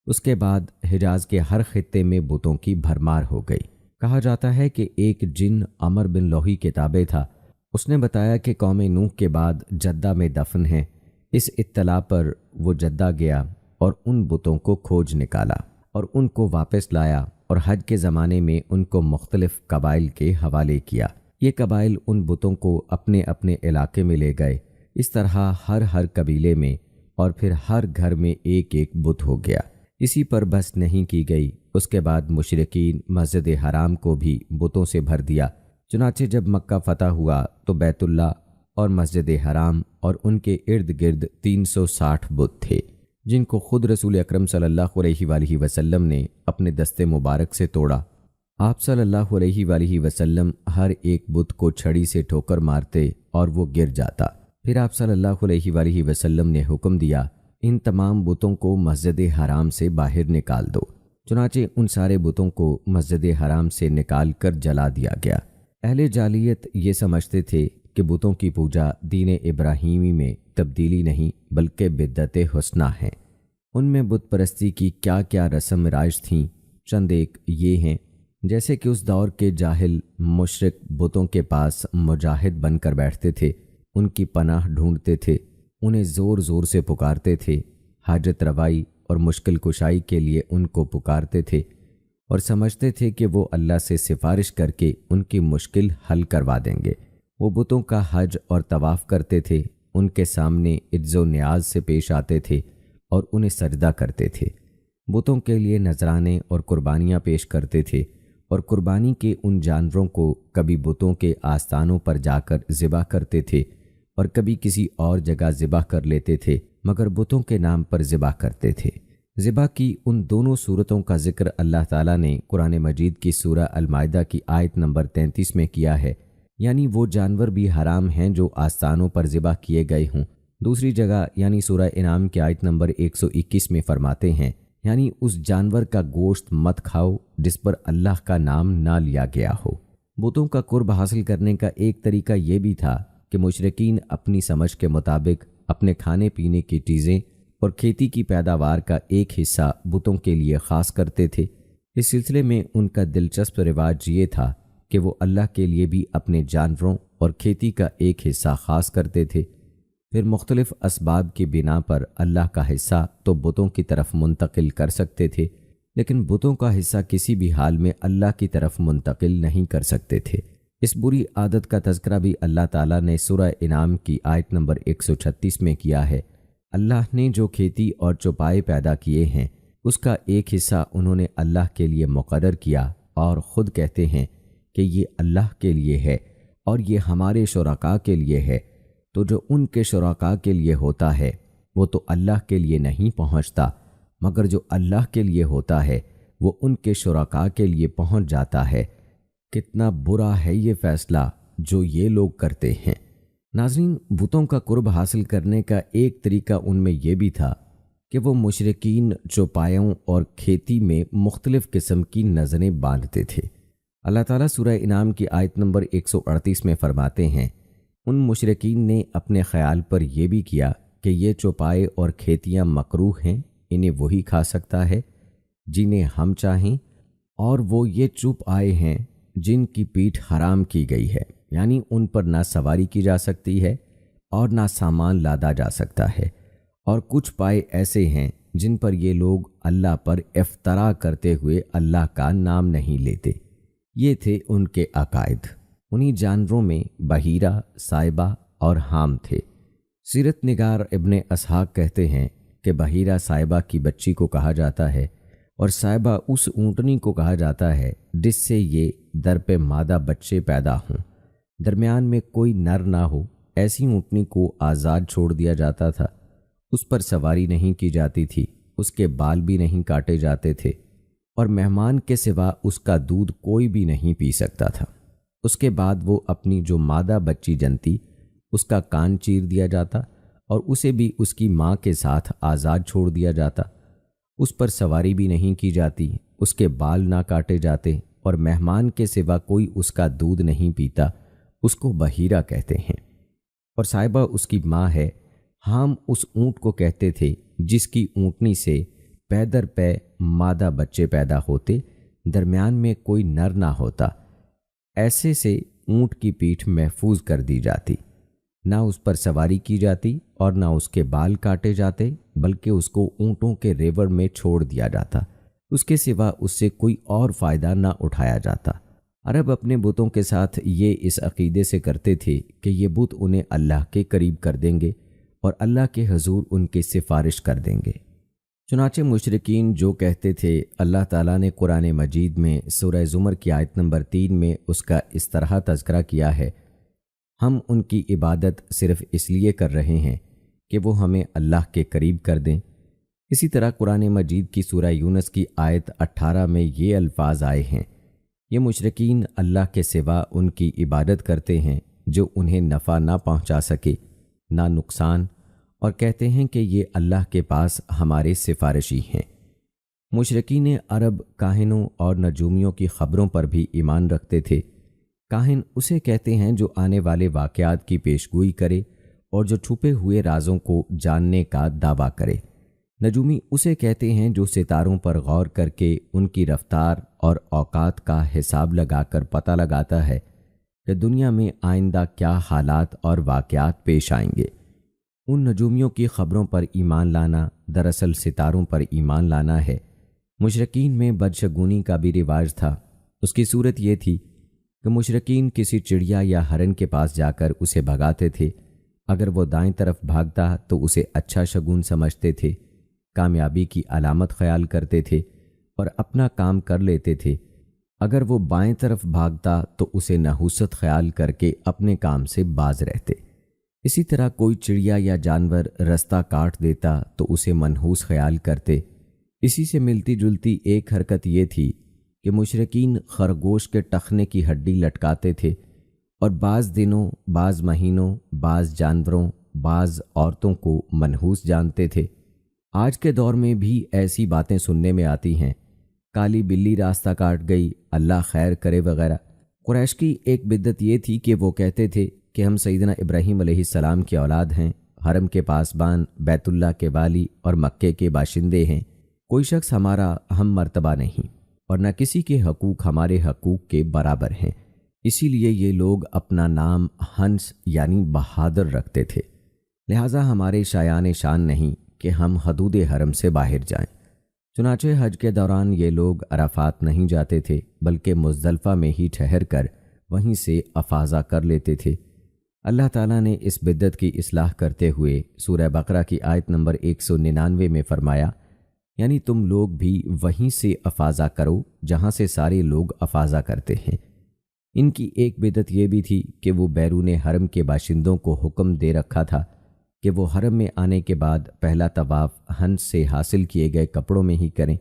اس کے بعد حجاز کے ہر خطے میں بتوں کی بھرمار ہو گئی۔ کہا جاتا ہے کہ ایک جن عمر بن لوہی کے تابع تھا۔ اس نے بتایا کہ قوم نوح کے بعد جدہ میں دفن ہیں۔ اس اطلاع پر وہ جدہ گیا اور ان بتوں کو کھوج نکالا اور ان کو واپس لایا اور حج کے زمانے میں ان کو مختلف قبائل کے حوالے کیا۔ یہ قبائل ان بتوں کو اپنے اپنے علاقے میں لے گئے۔ اس طرح ہر قبیلے میں اور پھر ہر گھر میں ایک ایک بت ہو گیا۔ اسی پر بس نہیں کی گئی، اس کے بعد مشرکین مسجد حرام کو بھی بتوں سے بھر دیا۔ چنانچہ جب مکہ فتح ہوا تو بیت اللہ اور مسجد حرام اور ان کے ارد گرد 360 بت تھے، جن کو خود رسول اکرم صلی اللہ علیہ وآلہ وسلم نے اپنے دست مبارک سے توڑا۔ آپ صلی اللہ علیہ وآلہ وسلم ہر ایک بت کو چھڑی سے ٹھوکر مارتے اور وہ گر جاتا۔ پھر آپ صلی اللہ علیہ وآلہ وسلم نے حکم دیا، ان تمام بتوں کو مسجد حرام سے باہر نکال دو۔ چنانچہ ان سارے بتوں کو مسجد حرام سے نکال کر جلا دیا گیا۔ اہل جاہلیت یہ سمجھتے تھے کہ بتوں کی پوجا دین ابراہیمی میں تبدیلی نہیں بلکہ بدعت حسنہ ہے۔ ان میں بت پرستی کی کیا کیا رسم رائج تھیں، چند ایک یہ ہیں، جیسے کہ اس دور کے جاہل مشرک بتوں کے پاس مجاہد بن کر بیٹھتے تھے، ان کی پناہ ڈھونڈتے تھے، انہیں زور زور سے پکارتے تھے، حاجت روائی اور مشکل کشائی کے لیے ان کو پکارتے تھے اور سمجھتے تھے کہ وہ اللہ سے سفارش کر کے ان کی مشکل حل کروا دیں گے۔ وہ بتوں کا حج اور طواف کرتے تھے، ان کے سامنے عجز و نیاز سے پیش آتے تھے اور انہیں سجدہ کرتے تھے۔ بتوں کے لیے نذرانے اور قربانیاں پیش کرتے تھے اور قربانی کے ان جانوروں کو کبھی بتوں کے آستانوں پر جا کر ذبح کرتے تھے اور کبھی کسی اور جگہ ذبح کر لیتے تھے، مگر بتوں کے نام پر ذبح کرتے تھے۔ ذبح کی ان دونوں صورتوں کا ذکر اللہ تعالیٰ نے قرآن مجید کی سورہ المائدہ کی آیت نمبر 33 میں کیا ہے، یعنی وہ جانور بھی حرام ہیں جو آستانوں پر ذبح کیے گئے ہوں۔ دوسری جگہ یعنی سورہ انعام کی آیت نمبر 121 میں فرماتے ہیں، یعنی اس جانور کا گوشت مت کھاؤ جس پر اللہ کا نام نہ لیا گیا ہو۔ بتوں کا قرب حاصل کرنے کا ایک طریقہ یہ بھی تھا کہ مشرکین اپنی سمجھ کے مطابق اپنے کھانے پینے کی چیزیں اور کھیتی کی پیداوار کا ایک حصہ بتوں کے لیے خاص کرتے تھے۔ اس سلسلے میں ان کا دلچسپ رواج یہ تھا کہ وہ اللہ کے لیے بھی اپنے جانوروں اور کھیتی کا ایک حصہ خاص کرتے تھے، پھر مختلف اسباب کی بنا پر اللہ کا حصہ تو بتوں کی طرف منتقل کر سکتے تھے، لیکن بتوں کا حصہ کسی بھی حال میں اللہ کی طرف منتقل نہیں کر سکتے تھے۔ اس بری عادت کا تذکرہ بھی اللہ تعالیٰ نے سورہ انعام کی آیت نمبر 136 میں کیا ہے۔ اللہ نے جو کھیتی اور چوپائے پیدا کیے ہیں اس کا ایک حصہ انہوں نے اللہ کے لیے مقرر کیا اور خود کہتے ہیں کہ یہ اللہ کے لیے ہے اور یہ ہمارے شرکاء کے لیے ہے، تو جو ان کے شرکاء کے لیے ہوتا ہے وہ تو اللہ کے لیے نہیں پہنچتا، مگر جو اللہ کے لیے ہوتا ہے وہ ان کے شرکاء کے لیے پہنچ جاتا ہے۔ کتنا برا ہے یہ فیصلہ جو یہ لوگ کرتے ہیں۔ ناظرین، بتوں کا قرب حاصل کرنے کا ایک طریقہ ان میں یہ بھی تھا کہ وہ مشرکین چوپایوں اور کھیتی میں مختلف قسم کی نظریں باندھتے تھے۔ اللہ تعالیٰ سورہ انعام کی آیت نمبر 138 میں فرماتے ہیں، ان مشرکین نے اپنے خیال پر یہ بھی کیا کہ یہ چوپائے اور کھیتیاں مکروہ ہیں، انہیں وہی کھا سکتا ہے جنہیں ہم چاہیں، اور وہ یہ چوپ آئے ہیں جن کی پیٹھ حرام کی گئی ہے، یعنی ان پر نہ سواری کی جا سکتی ہے اور نہ سامان لادا جا سکتا ہے، اور کچھ پائے ایسے ہیں جن پر یہ لوگ اللہ پر افترا کرتے ہوئے اللہ کا نام نہیں لیتے۔ یہ تھے ان کے عقائد۔ انہی جانوروں میں بحیرہ، سائبہ اور حام تھے۔ سیرت نگار ابن اسحاق کہتے ہیں کہ بحیرہ سائبہ کی بچی کو کہا جاتا ہے اور صاحبہ اس اونٹنی کو کہا جاتا ہے جس سے یہ در پہ مادہ بچے پیدا ہوں، درمیان میں کوئی نر نہ ہو، ایسی اونٹنی کو آزاد چھوڑ دیا جاتا تھا، اس پر سواری نہیں کی جاتی تھی، اس کے بال بھی نہیں کاٹے جاتے تھے، اور مہمان کے سوا اس کا دودھ کوئی بھی نہیں پی سکتا تھا۔ اس کے بعد وہ اپنی جو مادہ بچی جنتی، اس کا کان چیر دیا جاتا اور اسے بھی اس کی ماں کے ساتھ آزاد چھوڑ دیا جاتا، اس پر سواری بھی نہیں کی جاتی، اس کے بال نہ کاٹے جاتے، اور مہمان کے سوا کوئی اس کا دودھ نہیں پیتا، اس کو بحیرہ کہتے ہیں۔ اور صاحبہ اس کی ماں ہے۔ ہم اس اونٹ کو کہتے تھے جس کی اونٹنی سے پے در پے مادہ بچے پیدا ہوتے، درمیان میں کوئی نر نہ ہوتا، ایسے سے اونٹ کی پیٹھ محفوظ کر دی جاتی، نہ اس پر سواری کی جاتی اور نہ اس کے بال کاٹے جاتے، بلکہ اس کو اونٹوں کے ریوڑ میں چھوڑ دیا جاتا، اس کے سوا اس سے کوئی اور فائدہ نہ اٹھایا جاتا۔ عرب اپنے بتوں کے ساتھ یہ اس عقیدے سے کرتے تھے کہ یہ بت انہیں اللہ کے قریب کر دیں گے اور اللہ کے حضور ان کی سفارش کر دیں گے۔ چنانچہ مشرکین جو کہتے تھے، اللہ تعالیٰ نے قرآن مجید میں سورہ زمر کی آیت نمبر 3 میں اس کا اس طرح تذکرہ کیا ہے، ہم ان کی عبادت صرف اس لیے کر رہے ہیں کہ وہ ہمیں اللہ کے قریب کر دیں۔ اسی طرح قرآن مجید کی سورہ یونس کی آیت 18 میں یہ الفاظ آئے ہیں، یہ مشرکین اللہ کے سوا ان کی عبادت کرتے ہیں جو انہیں نفع نہ پہنچا سکے نہ نقصان، اور کہتے ہیں کہ یہ اللہ کے پاس ہمارے سفارشی ہیں۔ مشرکین عرب کاہنوں اور نجومیوں کی خبروں پر بھی ایمان رکھتے تھے۔ کاہن اسے کہتے ہیں جو آنے والے واقعات کی پیشگوئی کرے اور جو چھپے ہوئے رازوں کو جاننے کا دعویٰ کرے۔ نجومی اسے کہتے ہیں جو ستاروں پر غور کر کے ان کی رفتار اور اوقات کا حساب لگا کر پتہ لگاتا ہے کہ دنیا میں آئندہ کیا حالات اور واقعات پیش آئیں گے۔ ان نجومیوں کی خبروں پر ایمان لانا دراصل ستاروں پر ایمان لانا ہے۔ مشرکین میں بدشگونی کا بھی رواج تھا۔ اس کی صورت یہ تھی کہ مشرکین کسی چڑیا یا ہرن کے پاس جا کر اسے بھگاتے تھے، اگر وہ دائیں طرف بھاگتا تو اسے اچھا شگون سمجھتے تھے، کامیابی کی علامت خیال کرتے تھے اور اپنا کام کر لیتے تھے، اگر وہ بائیں طرف بھاگتا تو اسے نحوست خیال کر کے اپنے کام سے باز رہتے۔ اسی طرح کوئی چڑیا یا جانور رستہ کاٹ دیتا تو اسے منحوس خیال کرتے۔ اسی سے ملتی جلتی ایک حرکت یہ تھی کہ مشرکین خرگوش کے ٹخنے کی ہڈی لٹکاتے تھے اور بعض دنوں، بعض مہینوں، بعض جانوروں، بعض عورتوں کو منحوس جانتے تھے۔ آج کے دور میں بھی ایسی باتیں سننے میں آتی ہیں، کالی بلی راستہ کاٹ گئی، اللہ خیر کرے وغیرہ۔ قریش کی ایک بدعت یہ تھی کہ وہ کہتے تھے کہ ہم سیدنا ابراہیم علیہ السلام کی اولاد ہیں، حرم کے پاسبان، بیت اللہ کے والی اور مکے کے باشندے ہیں، کوئی شخص ہمارا ہم مرتبہ نہیں اور نہ کسی کے حقوق ہمارے حقوق کے برابر ہیں۔ اسی لیے یہ لوگ اپنا نام ہنس یعنی بہادر رکھتے تھے، لہٰذا ہمارے شایان شان نہیں کہ ہم حدود حرم سے باہر جائیں۔ چنانچہ حج کے دوران یہ لوگ عرفات نہیں جاتے تھے، بلکہ مزدلفہ میں ہی ٹھہر کر وہیں سے افاضہ کر لیتے تھے۔ اللہ تعالیٰ نے اس بدعت کی اصلاح کرتے ہوئے سورہ بقرہ کی آیت نمبر 199 میں فرمایا، یعنی تم لوگ بھی وہیں سے افاضہ کرو جہاں سے سارے لوگ افاضہ کرتے ہیں۔ ان کی ایک بدعت یہ بھی تھی کہ وہ بیرون حرم کے باشندوں کو حکم دے رکھا تھا کہ وہ حرم میں آنے کے بعد پہلا طواف ہنس سے حاصل کیے گئے کپڑوں میں ہی کریں۔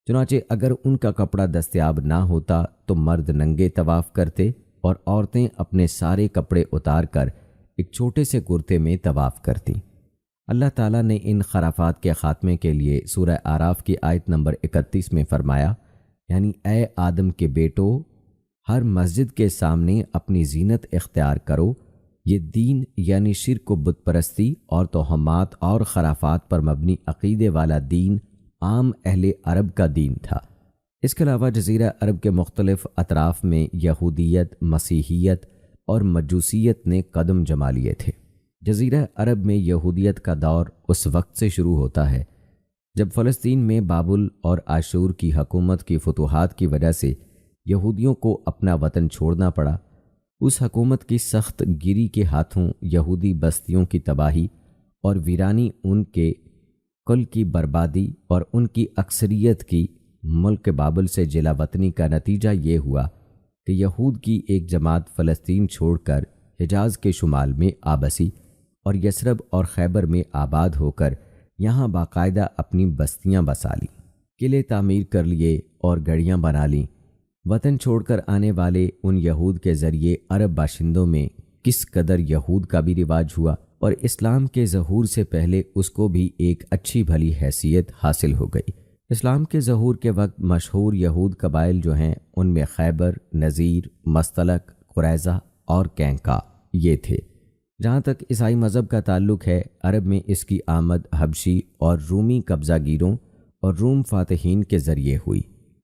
چنانچہ اگر ان کا کپڑا دستیاب نہ ہوتا تو مرد ننگے طواف کرتے اور عورتیں اپنے سارے کپڑے اتار کر ایک چھوٹے سے کرتے میں طواف کرتیں۔ اللہ تعالیٰ نے ان خرافات کے خاتمے کے لیے سورہ اعراف کی آیت نمبر 31 میں فرمایا، یعنی اے آدم کے بیٹو، ہر مسجد کے سامنے اپنی زینت اختیار کرو۔ یہ دین یعنی شرک و بت پرستی اور توہمات اور خرافات پر مبنی عقیدے والا دین عام اہل عرب کا دین تھا۔ اس کے علاوہ جزیرہ عرب کے مختلف اطراف میں یہودیت، مسیحیت اور مجوسیت نے قدم جما لیے تھے۔ جزیرہ عرب میں یہودیت کا دور اس وقت سے شروع ہوتا ہے جب فلسطین میں بابل اور آشور کی حکومت کی فتوحات کی وجہ سے یہودیوں کو اپنا وطن چھوڑنا پڑا۔ اس حکومت کی سخت گیری کے ہاتھوں یہودی بستیوں کی تباہی اور ویرانی، ان کے کل کی بربادی اور ان کی اکثریت کی ملک بابل سے جلا وطنی کا نتیجہ یہ ہوا کہ یہود کی ایک جماعت فلسطین چھوڑ کر حجاز کے شمال میں آبسی اور یثرب اور خیبر میں آباد ہو کر یہاں باقاعدہ اپنی بستیاں بسا لیں، قلعے تعمیر کر لیے اور گڑیاں بنا لیں۔ وطن چھوڑ کر آنے والے ان یہود کے ذریعے عرب باشندوں میں کس قدر یہود کا بھی رواج ہوا، اور اسلام کے ظہور سے پہلے اس کو بھی ایک اچھی بھلی حیثیت حاصل ہو گئی۔ اسلام کے ظہور کے وقت مشہور یہود قبائل جو ہیں ان میں خیبر، نذیر، مستلق، قریظہ اور کینکا یہ تھے۔ جہاں تک عیسائی مذہب کا تعلق ہے، عرب میں اس کی آمد حبشی اور رومی قبضہ گیروں اور روم فاتحین کے ذریعے ہوئی۔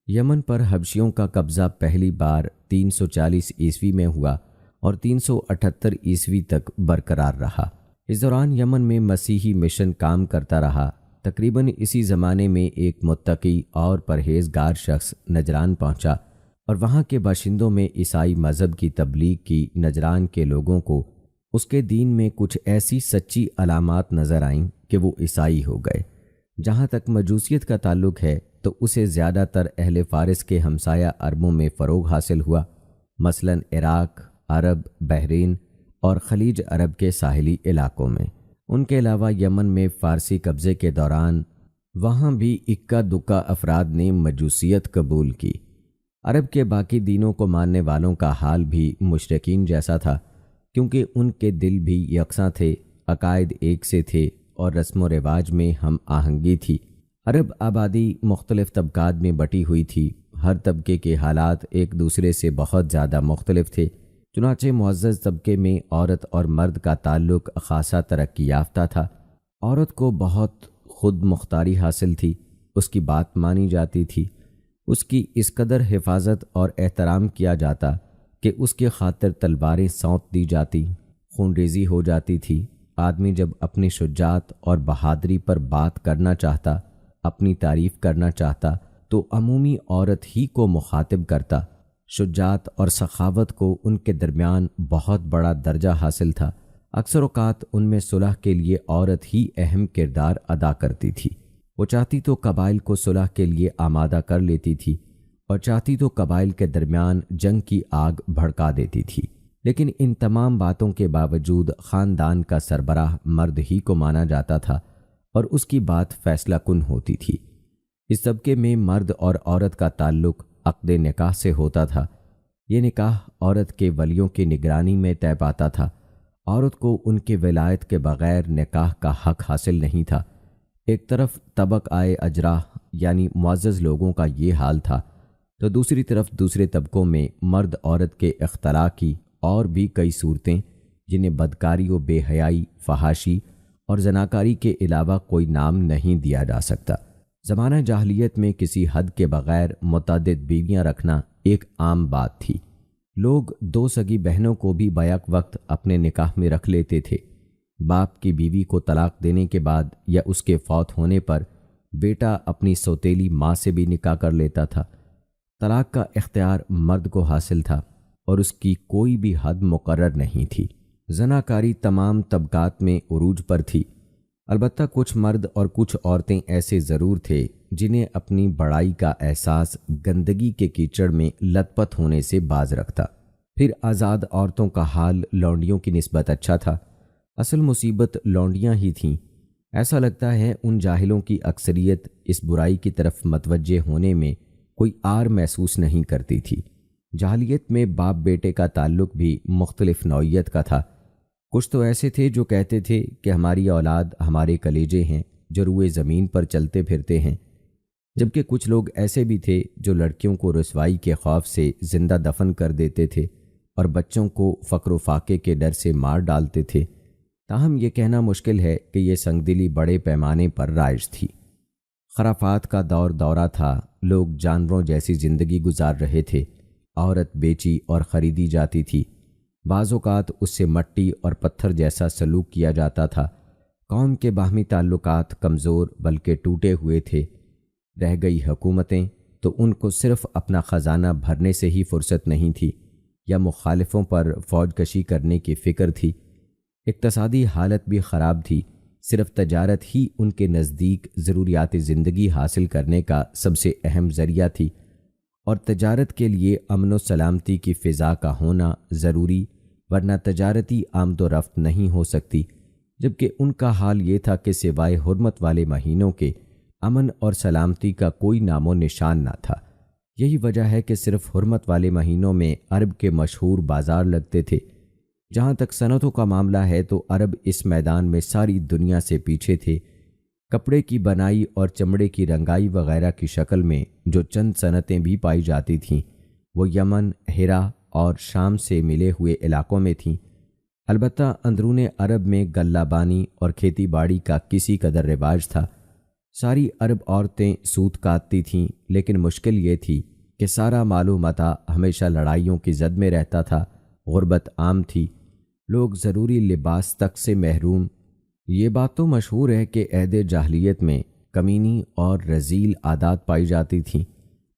یمن پر حبشیوں کا قبضہ پہلی بار 340 عیسوی میں ہوا اور 378 عیسوی تک برقرار رہا۔ اس دوران یمن میں مسیحی مشن کام کرتا رہا۔ تقریباً اسی زمانے میں ایک متقی اور پرہیزگار شخص نجران پہنچا اور وہاں کے باشندوں میں عیسائی مذہب کی تبلیغ کی۔ نجران کے لوگوں کو اس کے دین میں کچھ ایسی سچی علامات نظر آئیں کہ وہ عیسائی ہو گئے۔ جہاں تک مجوسیت کا تعلق ہے تو اسے زیادہ تر اہل فارس کے ہمسایہ عربوں میں فروغ حاصل ہوا، مثلاً عراق، عرب، بحرین اور خلیج عرب کے ساحلی علاقوں میں۔ ان کے علاوہ یمن میں فارسی قبضے کے دوران وہاں بھی اکا دکا افراد نے مجوسیت قبول کی۔ عرب کے باقی دینوں کو ماننے والوں کا حال بھی مشرکین جیسا تھا، کیونکہ ان کے دل بھی یکساں تھے، عقائد ایک سے تھے اور رسم و رواج میں ہم آہنگی تھی۔ عرب آبادی مختلف طبقات میں بٹی ہوئی تھی، ہر طبقے کے حالات ایک دوسرے سے بہت زیادہ مختلف تھے۔ چنانچہ معزز طبقے میں عورت اور مرد کا تعلق خاصا ترقی یافتہ تھا۔ عورت کو بہت خود مختاری حاصل تھی، اس کی بات مانی جاتی تھی، اس کی اس قدر حفاظت اور احترام کیا جاتا کہ اس کے خاطر تلواریں سونت دی جاتی، خون ریزی ہو جاتی تھی۔ آدمی جب اپنی شجاعت اور بہادری پر بات کرنا چاہتا، اپنی تعریف کرنا چاہتا تو عمومی عورت ہی کو مخاطب کرتا۔ شجاعت اور سخاوت کو ان کے درمیان بہت بڑا درجہ حاصل تھا۔ اکثر اوقات ان میں صلح کے لیے عورت ہی اہم کردار ادا کرتی تھی۔ وہ چاہتی تو قبائل کو صلح کے لیے آمادہ کر لیتی تھی اور چاہتی تو قبائل کے درمیان جنگ کی آگ بھڑکا دیتی تھی، لیکن ان تمام باتوں کے باوجود خاندان کا سربراہ مرد ہی کو مانا جاتا تھا اور اس کی بات فیصلہ کن ہوتی تھی۔ اس طبقے میں مرد اور عورت کا تعلق عقد نکاح سے ہوتا تھا۔ یہ نکاح عورت کے ولیوں کی نگرانی میں طے پاتا تھا۔ عورت کو ان کے ولایت کے بغیر نکاح کا حق حاصل نہیں تھا۔ ایک طرف طبق آئے اجراح یعنی معزز لوگوں کا یہ حال تھا، تو دوسری طرف دوسرے طبقوں میں مرد عورت کے اختلاع کی اور بھی کئی صورتیں، جنہیں بدکاری و بے حیائی، فحاشی اور زناکاری کے علاوہ کوئی نام نہیں دیا جا سکتا۔ زمانہ جاہلیت میں کسی حد کے بغیر متعدد بیویاں رکھنا ایک عام بات تھی۔ لوگ دو سگی بہنوں کو بھی بیک وقت اپنے نکاح میں رکھ لیتے تھے۔ باپ کی بیوی کو طلاق دینے کے بعد یا اس کے فوت ہونے پر بیٹا اپنی سوتیلی ماں سے بھی نکاح کر لیتا تھا۔ طلاق کا اختیار مرد کو حاصل تھا اور اس کی کوئی بھی حد مقرر نہیں تھی۔ زناکاری تمام طبقات میں عروج پر تھی۔ البتہ کچھ مرد اور کچھ عورتیں ایسے ضرور تھے جنہیں اپنی بڑائی کا احساس گندگی کے کیچڑ میں لت پت ہونے سے باز رکھتا۔ پھر آزاد عورتوں کا حال لونڈیوں کی نسبت اچھا تھا۔ اصل مصیبت لونڈیاں ہی تھیں۔ ایسا لگتا ہے ان جاہلوں کی اکثریت اس برائی کی طرف متوجہ ہونے میں کوئی آر محسوس نہیں کرتی تھی۔ جاہلیت میں باپ بیٹے کا تعلق بھی مختلف نوعیت کا تھا۔ کچھ تو ایسے تھے جو کہتے تھے کہ ہماری اولاد ہمارے کلیجے ہیں جو روئے زمین پر چلتے پھرتے ہیں، جبکہ کچھ لوگ ایسے بھی تھے جو لڑکیوں کو رسوائی کے خوف سے زندہ دفن کر دیتے تھے اور بچوں کو فقر و فاقے کے ڈر سے مار ڈالتے تھے۔ تاہم یہ کہنا مشکل ہے کہ یہ سنگدلی بڑے پیمانے پر رائج تھی۔ خرافات کا دور دورہ تھا، لوگ جانوروں جیسی زندگی گزار رہے تھے۔ عورت بیچی اور خریدی جاتی تھی، بعض اوقات اس سے مٹی اور پتھر جیسا سلوک کیا جاتا تھا۔ قوم کے باہمی تعلقات کمزور بلکہ ٹوٹے ہوئے تھے۔ رہ گئی حکومتیں تو ان کو صرف اپنا خزانہ بھرنے سے ہی فرصت نہیں تھی یا مخالفوں پر فوج کشی کرنے کی فکر تھی۔ اقتصادی حالت بھی خراب تھی، صرف تجارت ہی ان کے نزدیک ضروریات زندگی حاصل کرنے کا سب سے اہم ذریعہ تھی، اور تجارت کے لیے امن و سلامتی کی فضا کا ہونا ضروری، ورنہ تجارتی آمد و رفت نہیں ہو سکتی، جبکہ ان کا حال یہ تھا کہ سوائے حرمت والے مہینوں کے امن اور سلامتی کا کوئی نام و نشان نہ تھا۔ یہی وجہ ہے کہ صرف حرمت والے مہینوں میں عرب کے مشہور بازار لگتے تھے۔ جہاں تک صنعتوں کا معاملہ ہے تو عرب اس میدان میں ساری دنیا سے پیچھے تھے۔ کپڑے کی بنائی اور چمڑے کی رنگائی وغیرہ کی شکل میں جو چند صنعتیں بھی پائی جاتی تھیں وہ یمن، ہرا اور شام سے ملے ہوئے علاقوں میں تھیں۔ البتہ اندرون عرب میں غلہ بانی اور کھیتی باڑی کا کسی قدر رواج تھا۔ ساری عرب عورتیں سوت کاٹتی تھیں، لیکن مشکل یہ تھی کہ سارا مال و متاع ہمیشہ لڑائیوں کی زد میں رہتا تھا، غربت عام تھی، لوگ ضروری لباس تک سے محروم۔ یہ بات تو مشہور ہے کہ عہد جاہلیت میں کمینی اور رذیل عادات پائی جاتی تھیں،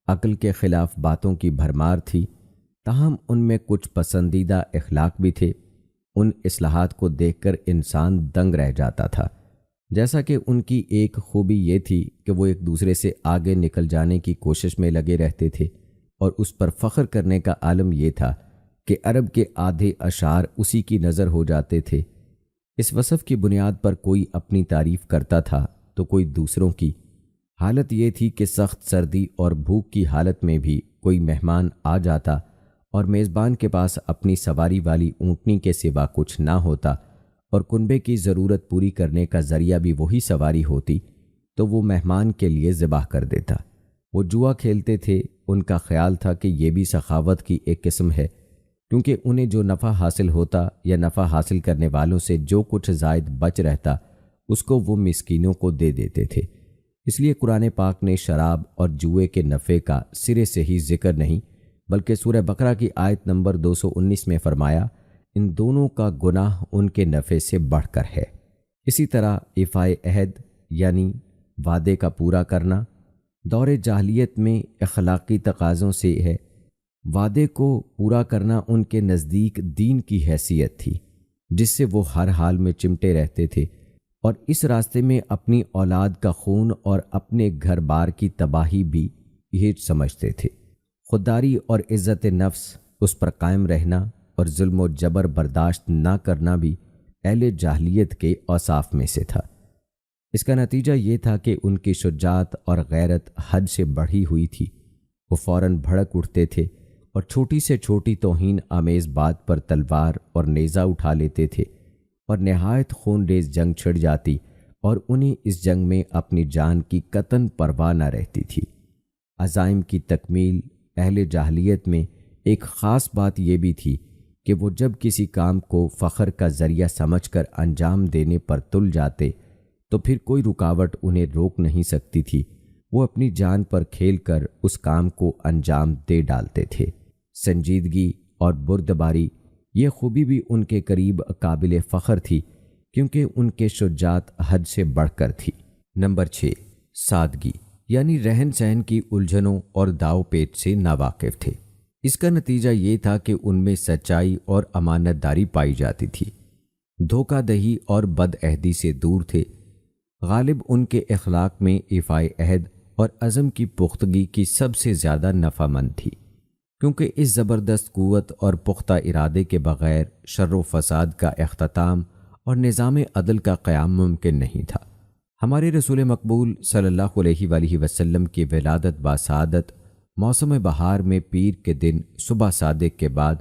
عقل کے خلاف باتوں کی بھرمار تھی، تاہم ان میں کچھ پسندیدہ اخلاق بھی تھے۔ ان اصلاحات کو دیکھ کر انسان دنگ رہ جاتا تھا۔ جیسا کہ ان کی ایک خوبی یہ تھی کہ وہ ایک دوسرے سے آگے نکل جانے کی کوشش میں لگے رہتے تھے، اور اس پر فخر کرنے کا عالم یہ تھا کہ عرب کے آدھے اشعار اسی کی نظر ہو جاتے تھے۔ اس وصف کی بنیاد پر کوئی اپنی تعریف کرتا تھا تو کوئی دوسروں کی۔ حالت یہ تھی کہ سخت سردی اور بھوک کی حالت میں بھی کوئی مہمان آ جاتا اور میزبان کے پاس اپنی سواری والی اونٹنی کے سوا کچھ نہ ہوتا، اور کنبے کی ضرورت پوری کرنے کا ذریعہ بھی وہی سواری ہوتی، تو وہ مہمان کے لیے ذبح کر دیتا۔ وہ جوا کھیلتے تھے، ان کا خیال تھا کہ یہ بھی سخاوت کی ایک قسم ہے، کیونکہ انہیں جو نفع حاصل ہوتا یا نفع حاصل کرنے والوں سے جو کچھ زائد بچ رہتا اس کو وہ مسکینوں کو دے دیتے تھے۔ اس لیے قرآن پاک نے شراب اور جوئے کے نفع کا سرے سے ہی ذکر نہیں، بلکہ سورہ بقرہ کی آیت نمبر 219 میں فرمایا، ان دونوں کا گناہ ان کے نفع سے بڑھ کر ہے۔ اسی طرح ایفائے عہد یعنی وعدے کا پورا کرنا دور جاہلیت میں اخلاقی تقاضوں سے ہے۔ وعدے کو پورا کرنا ان کے نزدیک دین کی حیثیت تھی، جس سے وہ ہر حال میں چمٹے رہتے تھے، اور اس راستے میں اپنی اولاد کا خون اور اپنے گھر بار کی تباہی بھی یہ سمجھتے تھے۔ خودداری اور عزت نفس اس پر قائم رہنا اور ظلم و جبر برداشت نہ کرنا بھی اہل جاہلیت کے اوصاف میں سے تھا۔ اس کا نتیجہ یہ تھا کہ ان کی شجاعت اور غیرت حد سے بڑھی ہوئی تھی۔ وہ فوراً بھڑک اٹھتے تھے اور چھوٹی سے چھوٹی توہین آمیز بات پر تلوار اور نیزہ اٹھا لیتے تھے، اور نہایت خون ریز جنگ چھڑ جاتی اور انہیں اس جنگ میں اپنی جان کی قطعاً پرواہ نہ رہتی تھی۔ عزائم کی تکمیل اہل جاہلیت میں ایک خاص بات یہ بھی تھی کہ وہ جب کسی کام کو فخر کا ذریعہ سمجھ کر انجام دینے پر تل جاتے تو پھر کوئی رکاوٹ انہیں روک نہیں سکتی تھی۔ وہ اپنی جان پر کھیل کر اس کام کو انجام دے ڈالتے تھے۔ سنجیدگی اور بردباری یہ خوبی بھی ان کے قریب قابل فخر تھی، کیونکہ ان کے شجاعت حد سے بڑھ کر تھی۔ نمبر 6، سادگی یعنی رہن سہن کی الجھنوں اور داؤ پیچ سے ناواقف تھے۔ اس کا نتیجہ یہ تھا کہ ان میں سچائی اور امانت داری پائی جاتی تھی، دھوکہ دہی اور بد عہدی سے دور تھے۔ غالب ان کے اخلاق میں ایفائے عہد اور عزم کی پختگی کی سب سے زیادہ نفع مند تھی، کیونکہ اس زبردست قوت اور پختہ ارادے کے بغیر شر و فساد کا اختتام اور نظام عدل کا قیام ممکن نہیں تھا۔ ہمارے رسول مقبول صلی اللہ علیہ وآلہ وسلم کی ولادت باسعادت موسم بہار میں پیر کے دن صبح صادق کے بعد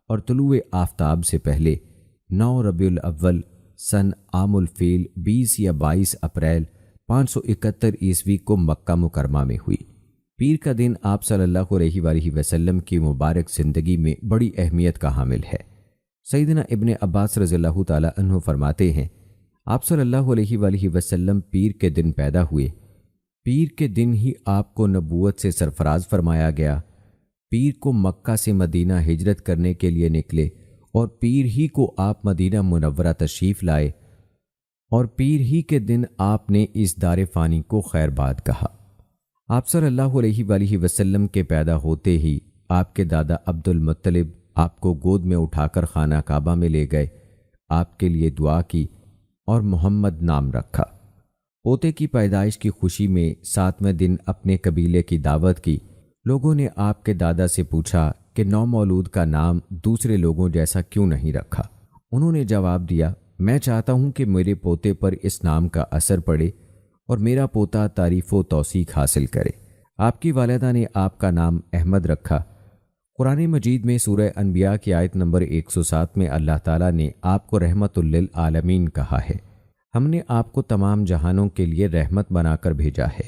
اور طلوع آفتاب سے پہلے 9 ربیع الاول سن عام الفیل 20 یا 22 اپریل 571 عیسوی کو مکہ مکرمہ میں ہوئی۔ پیر کا دن آپ صلی اللہ علیہ وآلہ وسلم کی مبارک زندگی میں بڑی اہمیت کا حامل ہے۔ سیدنا ابن عباس رضی اللہ تعالی عنہ فرماتے ہیں، آپ صلی اللہ علیہ وآلہ وسلم پیر کے دن پیدا ہوئے، پیر کے دن ہی آپ کو نبوت سے سرفراز فرمایا گیا، پیر کو مکہ سے مدینہ ہجرت کرنے کے لیے نکلے اور پیر ہی کو آپ مدینہ منورہ تشریف لائے، اور پیر ہی کے دن آپ نے اس دار فانی کو خیر باد کہا۔ آپ صلی اللہ علیہ وآلہ وسلم کے پیدا ہوتے ہی آپ کے دادا عبد المطلب آپ کو گود میں اٹھا کر خانہ کعبہ میں لے گئے، آپ کے لیے دعا کی اور محمد نام رکھا۔ پوتے کی پیدائش کی خوشی میں 7ویں دن اپنے قبیلے کی دعوت کی۔ لوگوں نے آپ کے دادا سے پوچھا کہ نومولود کا نام دوسرے لوگوں جیسا کیوں نہیں رکھا؟ انہوں نے جواب دیا، میں چاہتا ہوں کہ میرے پوتے پر اس نام کا اثر پڑے اور میرا پوتا تعریف و توثیق حاصل کرے۔ آپ کی والدہ نے آپ کا نام احمد رکھا۔ قرآن مجید میں سورہ انبیاء کی آیت نمبر 107 میں اللہ تعالیٰ نے آپ کو رحمت للعالمین کہا ہے۔ ہم نے آپ کو تمام جہانوں کے لیے رحمت بنا کر بھیجا ہے۔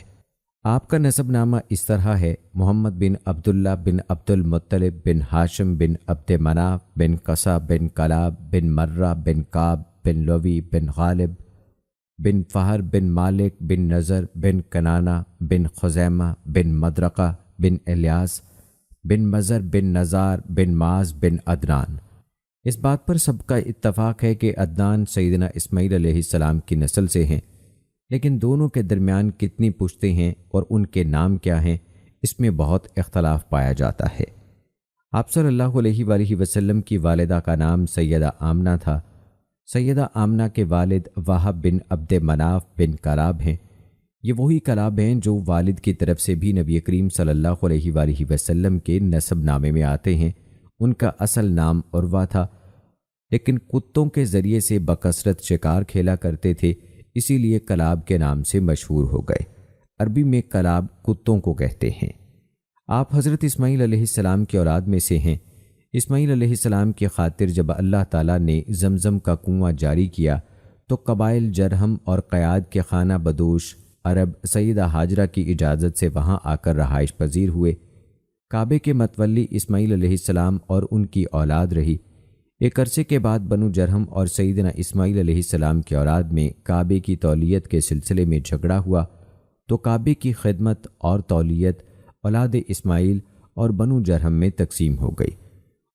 آپ کا نسب نامہ اس طرح ہے: محمد بن عبداللہ بن عبد المطلب بن ہاشم بن عبد مناف بن قصہ بن کلاب بن مرہ بن کعب بن لوی بن غالب بن فہر بن مالک بن نضر بن کنانہ بن خزیمہ بن مدرقہ بن الیاس بن مزر بن نزار بن معاذ بن عدنان۔ اس بات پر سب کا اتفاق ہے کہ عدنان سیدنا اسماعیل علیہ السلام کی نسل سے ہیں، لیکن دونوں کے درمیان کتنی پشتیں ہیں اور ان کے نام کیا ہیں، اس میں بہت اختلاف پایا جاتا ہے۔ آپ صلی اللہ علیہ وآلہ وسلم کی والدہ کا نام سیدہ آمنہ تھا۔ سیدہ آمنہ کے والد وہب بن عبد مناف بن کلاب ہیں۔ یہ وہی کلاب ہیں جو والد کی طرف سے بھی نبی کریم صلی اللہ علیہ وآلہ وسلم کے نسب نامے میں آتے ہیں۔ ان کا اصل نام عروہ تھا، لیکن کتوں کے ذریعے سے بکثرت شکار کھیلا کرتے تھے، اسی لیے کلاب کے نام سے مشہور ہو گئے۔ عربی میں کلاب کتوں کو کہتے ہیں۔ آپ حضرت اسماعیل علیہ السلام کی اولاد میں سے ہیں۔ اسماعیل علیہ السلام کی خاطر جب اللہ تعالیٰ نے زمزم کا کنواں جاری کیا تو قبائل جرہم اور قیاد کے خانہ بدوش عرب سیدہ ہاجرہ کی اجازت سے وہاں آ کر رہائش پذیر ہوئے۔ کعبے کے متولی اسماعیل علیہ السلام اور ان کی اولاد رہی۔ ایک عرصے کے بعد بنو جرہم اور سیدنا اسماعیل علیہ السلام کی اولاد میں کعبے کی تولیت کے سلسلے میں جھگڑا ہوا تو کعبے کی خدمت اور تولیت اولاد اسماعیل اور بنو جرہم میں تقسیم ہو گئی،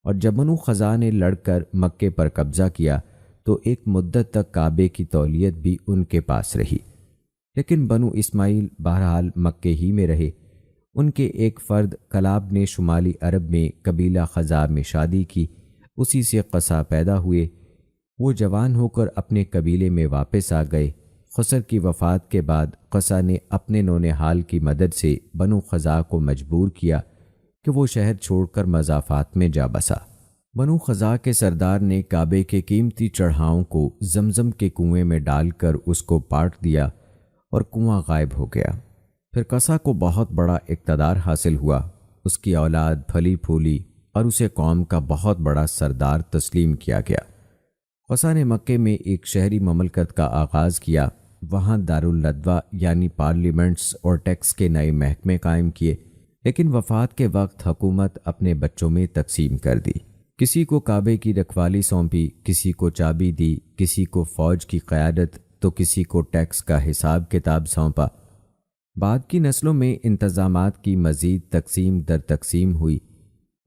اور جب بنو خزاع نے لڑ کر مکے پر قبضہ کیا تو ایک مدت تک کعبے کی تولیت بھی ان کے پاس رہی، لیکن بنو اسماعیل بہرحال مکے ہی میں رہے۔ ان کے ایک فرد کلاب نے شمالی عرب میں قبیلہ خزاع میں شادی کی، اسی سے قصہ پیدا ہوئے۔ وہ جوان ہو کر اپنے قبیلے میں واپس آ گئے۔ خسر کی وفات کے بعد قصہ نے اپنے نونہال کی مدد سے بنو خزاع کو مجبور کیا کہ وہ شہر چھوڑ کر مضافات میں جا بسا۔ بنو خزاع کے سردار نے کعبے کے قیمتی چڑھاؤں کو زمزم کے کنویں میں ڈال کر اس کو پاٹ دیا اور کنواں غائب ہو گیا۔ پھر قصہ کو بہت بڑا اقتدار حاصل ہوا، اس کی اولاد پھلی پھولی اور اسے قوم کا بہت بڑا سردار تسلیم کیا گیا۔ قصہ نے مکے میں ایک شہری مملکت کا آغاز کیا، وہاں دارالندوہ یعنی پارلیمنٹس اور ٹیکس کے نئے محکمے قائم کیے، لیکن وفات کے وقت حکومت اپنے بچوں میں تقسیم کر دی۔ کسی کو کعبے کی رکھوالی سونپی، کسی کو چابی دی، کسی کو فوج کی قیادت تو کسی کو ٹیکس کا حساب کتاب سونپا۔ بعد کی نسلوں میں انتظامات کی مزید تقسیم در تقسیم ہوئی۔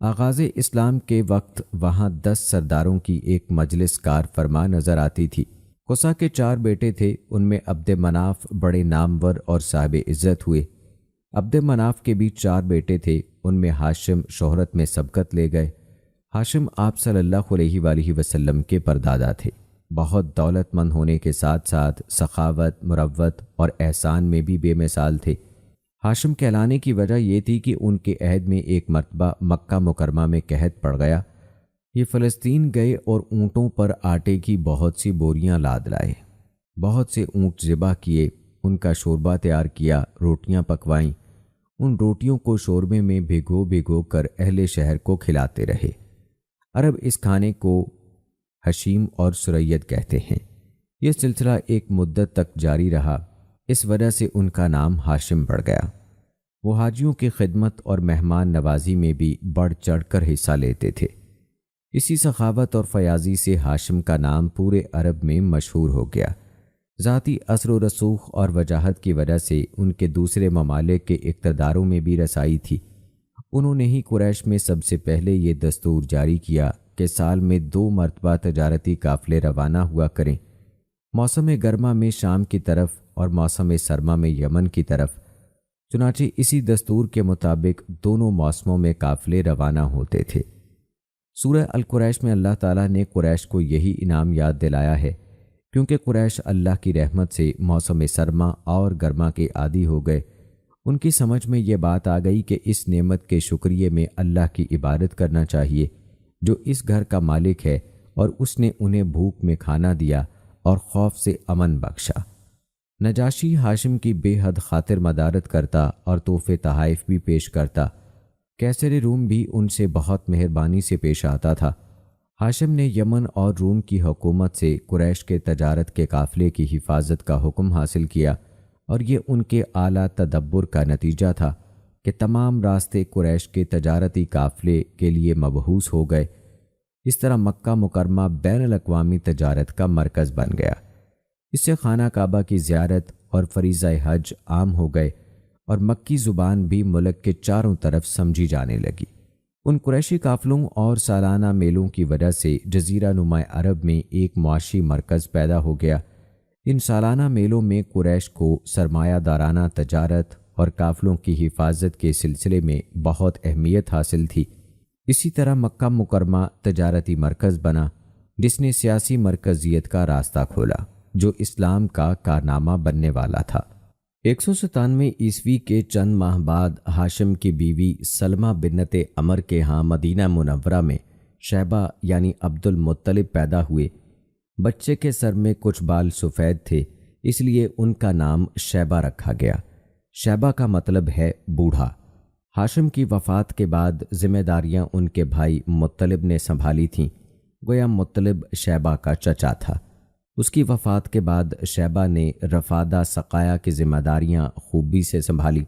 آغاز اسلام کے وقت وہاں 10 سرداروں کی ایک مجلس کار فرما نظر آتی تھی۔ قصہ کے 4 بیٹے تھے، ان میں عبد مناف بڑے نامور اور صاحب عزت ہوئے۔ عبد مناف کے بھی 4 بیٹے تھے، ان میں ہاشم شہرت میں سبقت لے گئے۔ ہاشم آپ صلی اللہ علیہ وآلہ وسلم کے پردادا تھے۔ بہت دولت مند ہونے کے ساتھ ساتھ سخاوت، مروت اور احسان میں بھی بے مثال تھے۔ ہاشم کہلانے کی وجہ یہ تھی کہ ان کے عہد میں ایک مرتبہ مکہ مکرمہ میں قحط پڑ گیا۔ یہ فلسطین گئے اور اونٹوں پر آٹے کی بہت سی بوریاں لاد لائے۔ بہت سے اونٹ ذبح کیے، ان کا شوربہ تیار کیا، روٹیاں پکوائیں۔ ان روٹیوں کو شوربے میں بھگو بھگو کر اہل شہر کو کھلاتے رہے۔ عرب اس کھانے کو حشیم اور سریت کہتے ہیں۔ یہ سلسلہ ایک مدت تک جاری رہا، اس وجہ سے ان کا نام ہاشم پڑ گیا۔ وہ حاجیوں کی خدمت اور مہمان نوازی میں بھی بڑھ چڑھ کر حصہ لیتے تھے۔ اسی سخاوت اور فیاضی سے ہاشم کا نام پورے عرب میں مشہور ہو گیا۔ ذاتی اثر و رسوخ اور وجاہت کی وجہ سے ان کے دوسرے ممالک کے اقتداروں میں بھی رسائی تھی۔ انہوں نے ہی قریش میں سب سے پہلے یہ دستور جاری کیا کہ سال میں 2 مرتبہ تجارتی قافلے روانہ ہوا کریں، موسم گرما میں شام کی طرف اور موسم سرما میں یمن کی طرف۔ چنانچہ اسی دستور کے مطابق دونوں موسموں میں قافلے روانہ ہوتے تھے۔ سورہ القریش میں اللہ تعالیٰ نے قریش کو یہی انعام یاد دلایا ہے۔ کیونکہ قریش اللہ کی رحمت سے موسم سرما اور گرما کے عادی ہو گئے۔ ان کی سمجھ میں یہ بات آ گئی کہ اس نعمت کے شکریے میں اللہ کی عبادت کرنا چاہیے جو اس گھر کا مالک ہے، اور اس نے انہیں بھوک میں کھانا دیا اور خوف سے امن بخشا۔ نجاشی ہاشم کی بے حد خاطر مدارت کرتا اور تحفے تحائف بھی پیش کرتا۔ قیصر روم بھی ان سے بہت مہربانی سے پیش آتا تھا۔ ہاشم نے یمن اور روم کی حکومت سے قریش کے تجارت کے قافلے کی حفاظت کا حکم حاصل کیا، اور یہ ان کے اعلیٰ تدبر کا نتیجہ تھا کہ تمام راستے قریش کے تجارتی قافلے کے لیے مبحوث ہو گئے۔ اس طرح مکہ مکرمہ بین الاقوامی تجارت کا مرکز بن گیا۔ اس سے خانہ کعبہ کی زیارت اور فریضہ حج عام ہو گئے، اور مکی زبان بھی ملک کے چاروں طرف سمجھی جانے لگی۔ ان قریشی قافلوں اور سالانہ میلوں کی وجہ سے جزیرہ نما عرب میں ایک معاشی مرکز پیدا ہو گیا۔ ان سالانہ میلوں میں قریش کو سرمایہ دارانہ تجارت اور قافلوں کی حفاظت کے سلسلے میں بہت اہمیت حاصل تھی۔ اسی طرح مکہ مکرمہ تجارتی مرکز بنا، جس نے سیاسی مرکزیت کا راستہ کھولا جو اسلام کا کارنامہ بننے والا تھا۔ 197 عیسوی کے چند ماہ بعد ہاشم کی بیوی سلمہ بنت عمر کے ہاں مدینہ منورہ میں شیبہ یعنی عبد المطلب پیدا ہوئے۔ بچے کے سر میں کچھ بال سفید تھے، اس لیے ان کا نام شیبہ رکھا گیا۔ شیبہ کا مطلب ہے بوڑھا۔ ہاشم کی وفات کے بعد ذمہ داریاں ان کے بھائی مطلب نے سنبھالی تھیں، گویا مطلب شیبہ کا چچا تھا۔ اس کی وفات کے بعد شیبہ نے رفادہ سقایا کی ذمہ داریاں خوبی سے سنبھالی۔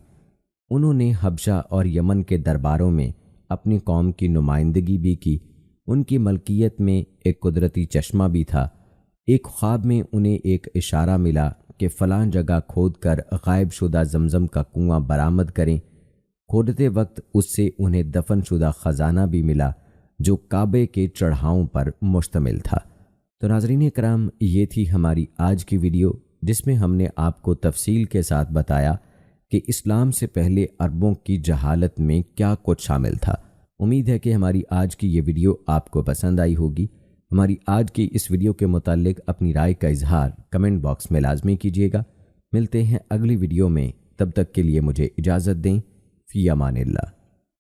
انہوں نے حبشہ اور یمن کے درباروں میں اپنی قوم کی نمائندگی بھی کی۔ ان کی ملکیت میں ایک قدرتی چشمہ بھی تھا۔ ایک خواب میں انہیں ایک اشارہ ملا کہ فلاں جگہ کھود کر غائب شدہ زمزم کا کنواں برآمد کریں۔ کھودتے وقت اس سے انہیں دفن شدہ خزانہ بھی ملا جو کعبے کے چڑھاؤں پر مشتمل تھا۔ تو ناظرین کرام، یہ تھی ہماری آج کی ویڈیو، جس میں ہم نے آپ کو تفصیل کے ساتھ بتایا کہ اسلام سے پہلے عربوں کی جہالت میں کیا کچھ شامل تھا۔ امید ہے کہ ہماری آج کی یہ ویڈیو آپ کو پسند آئی ہوگی۔ ہماری آج کی اس ویڈیو کے متعلق اپنی رائے کا اظہار کمنٹ باکس میں لازمی کیجیے گا۔ ملتے ہیں اگلی ویڈیو میں، تب تک کے لیے مجھے اجازت دیں۔ فی امان اللہ۔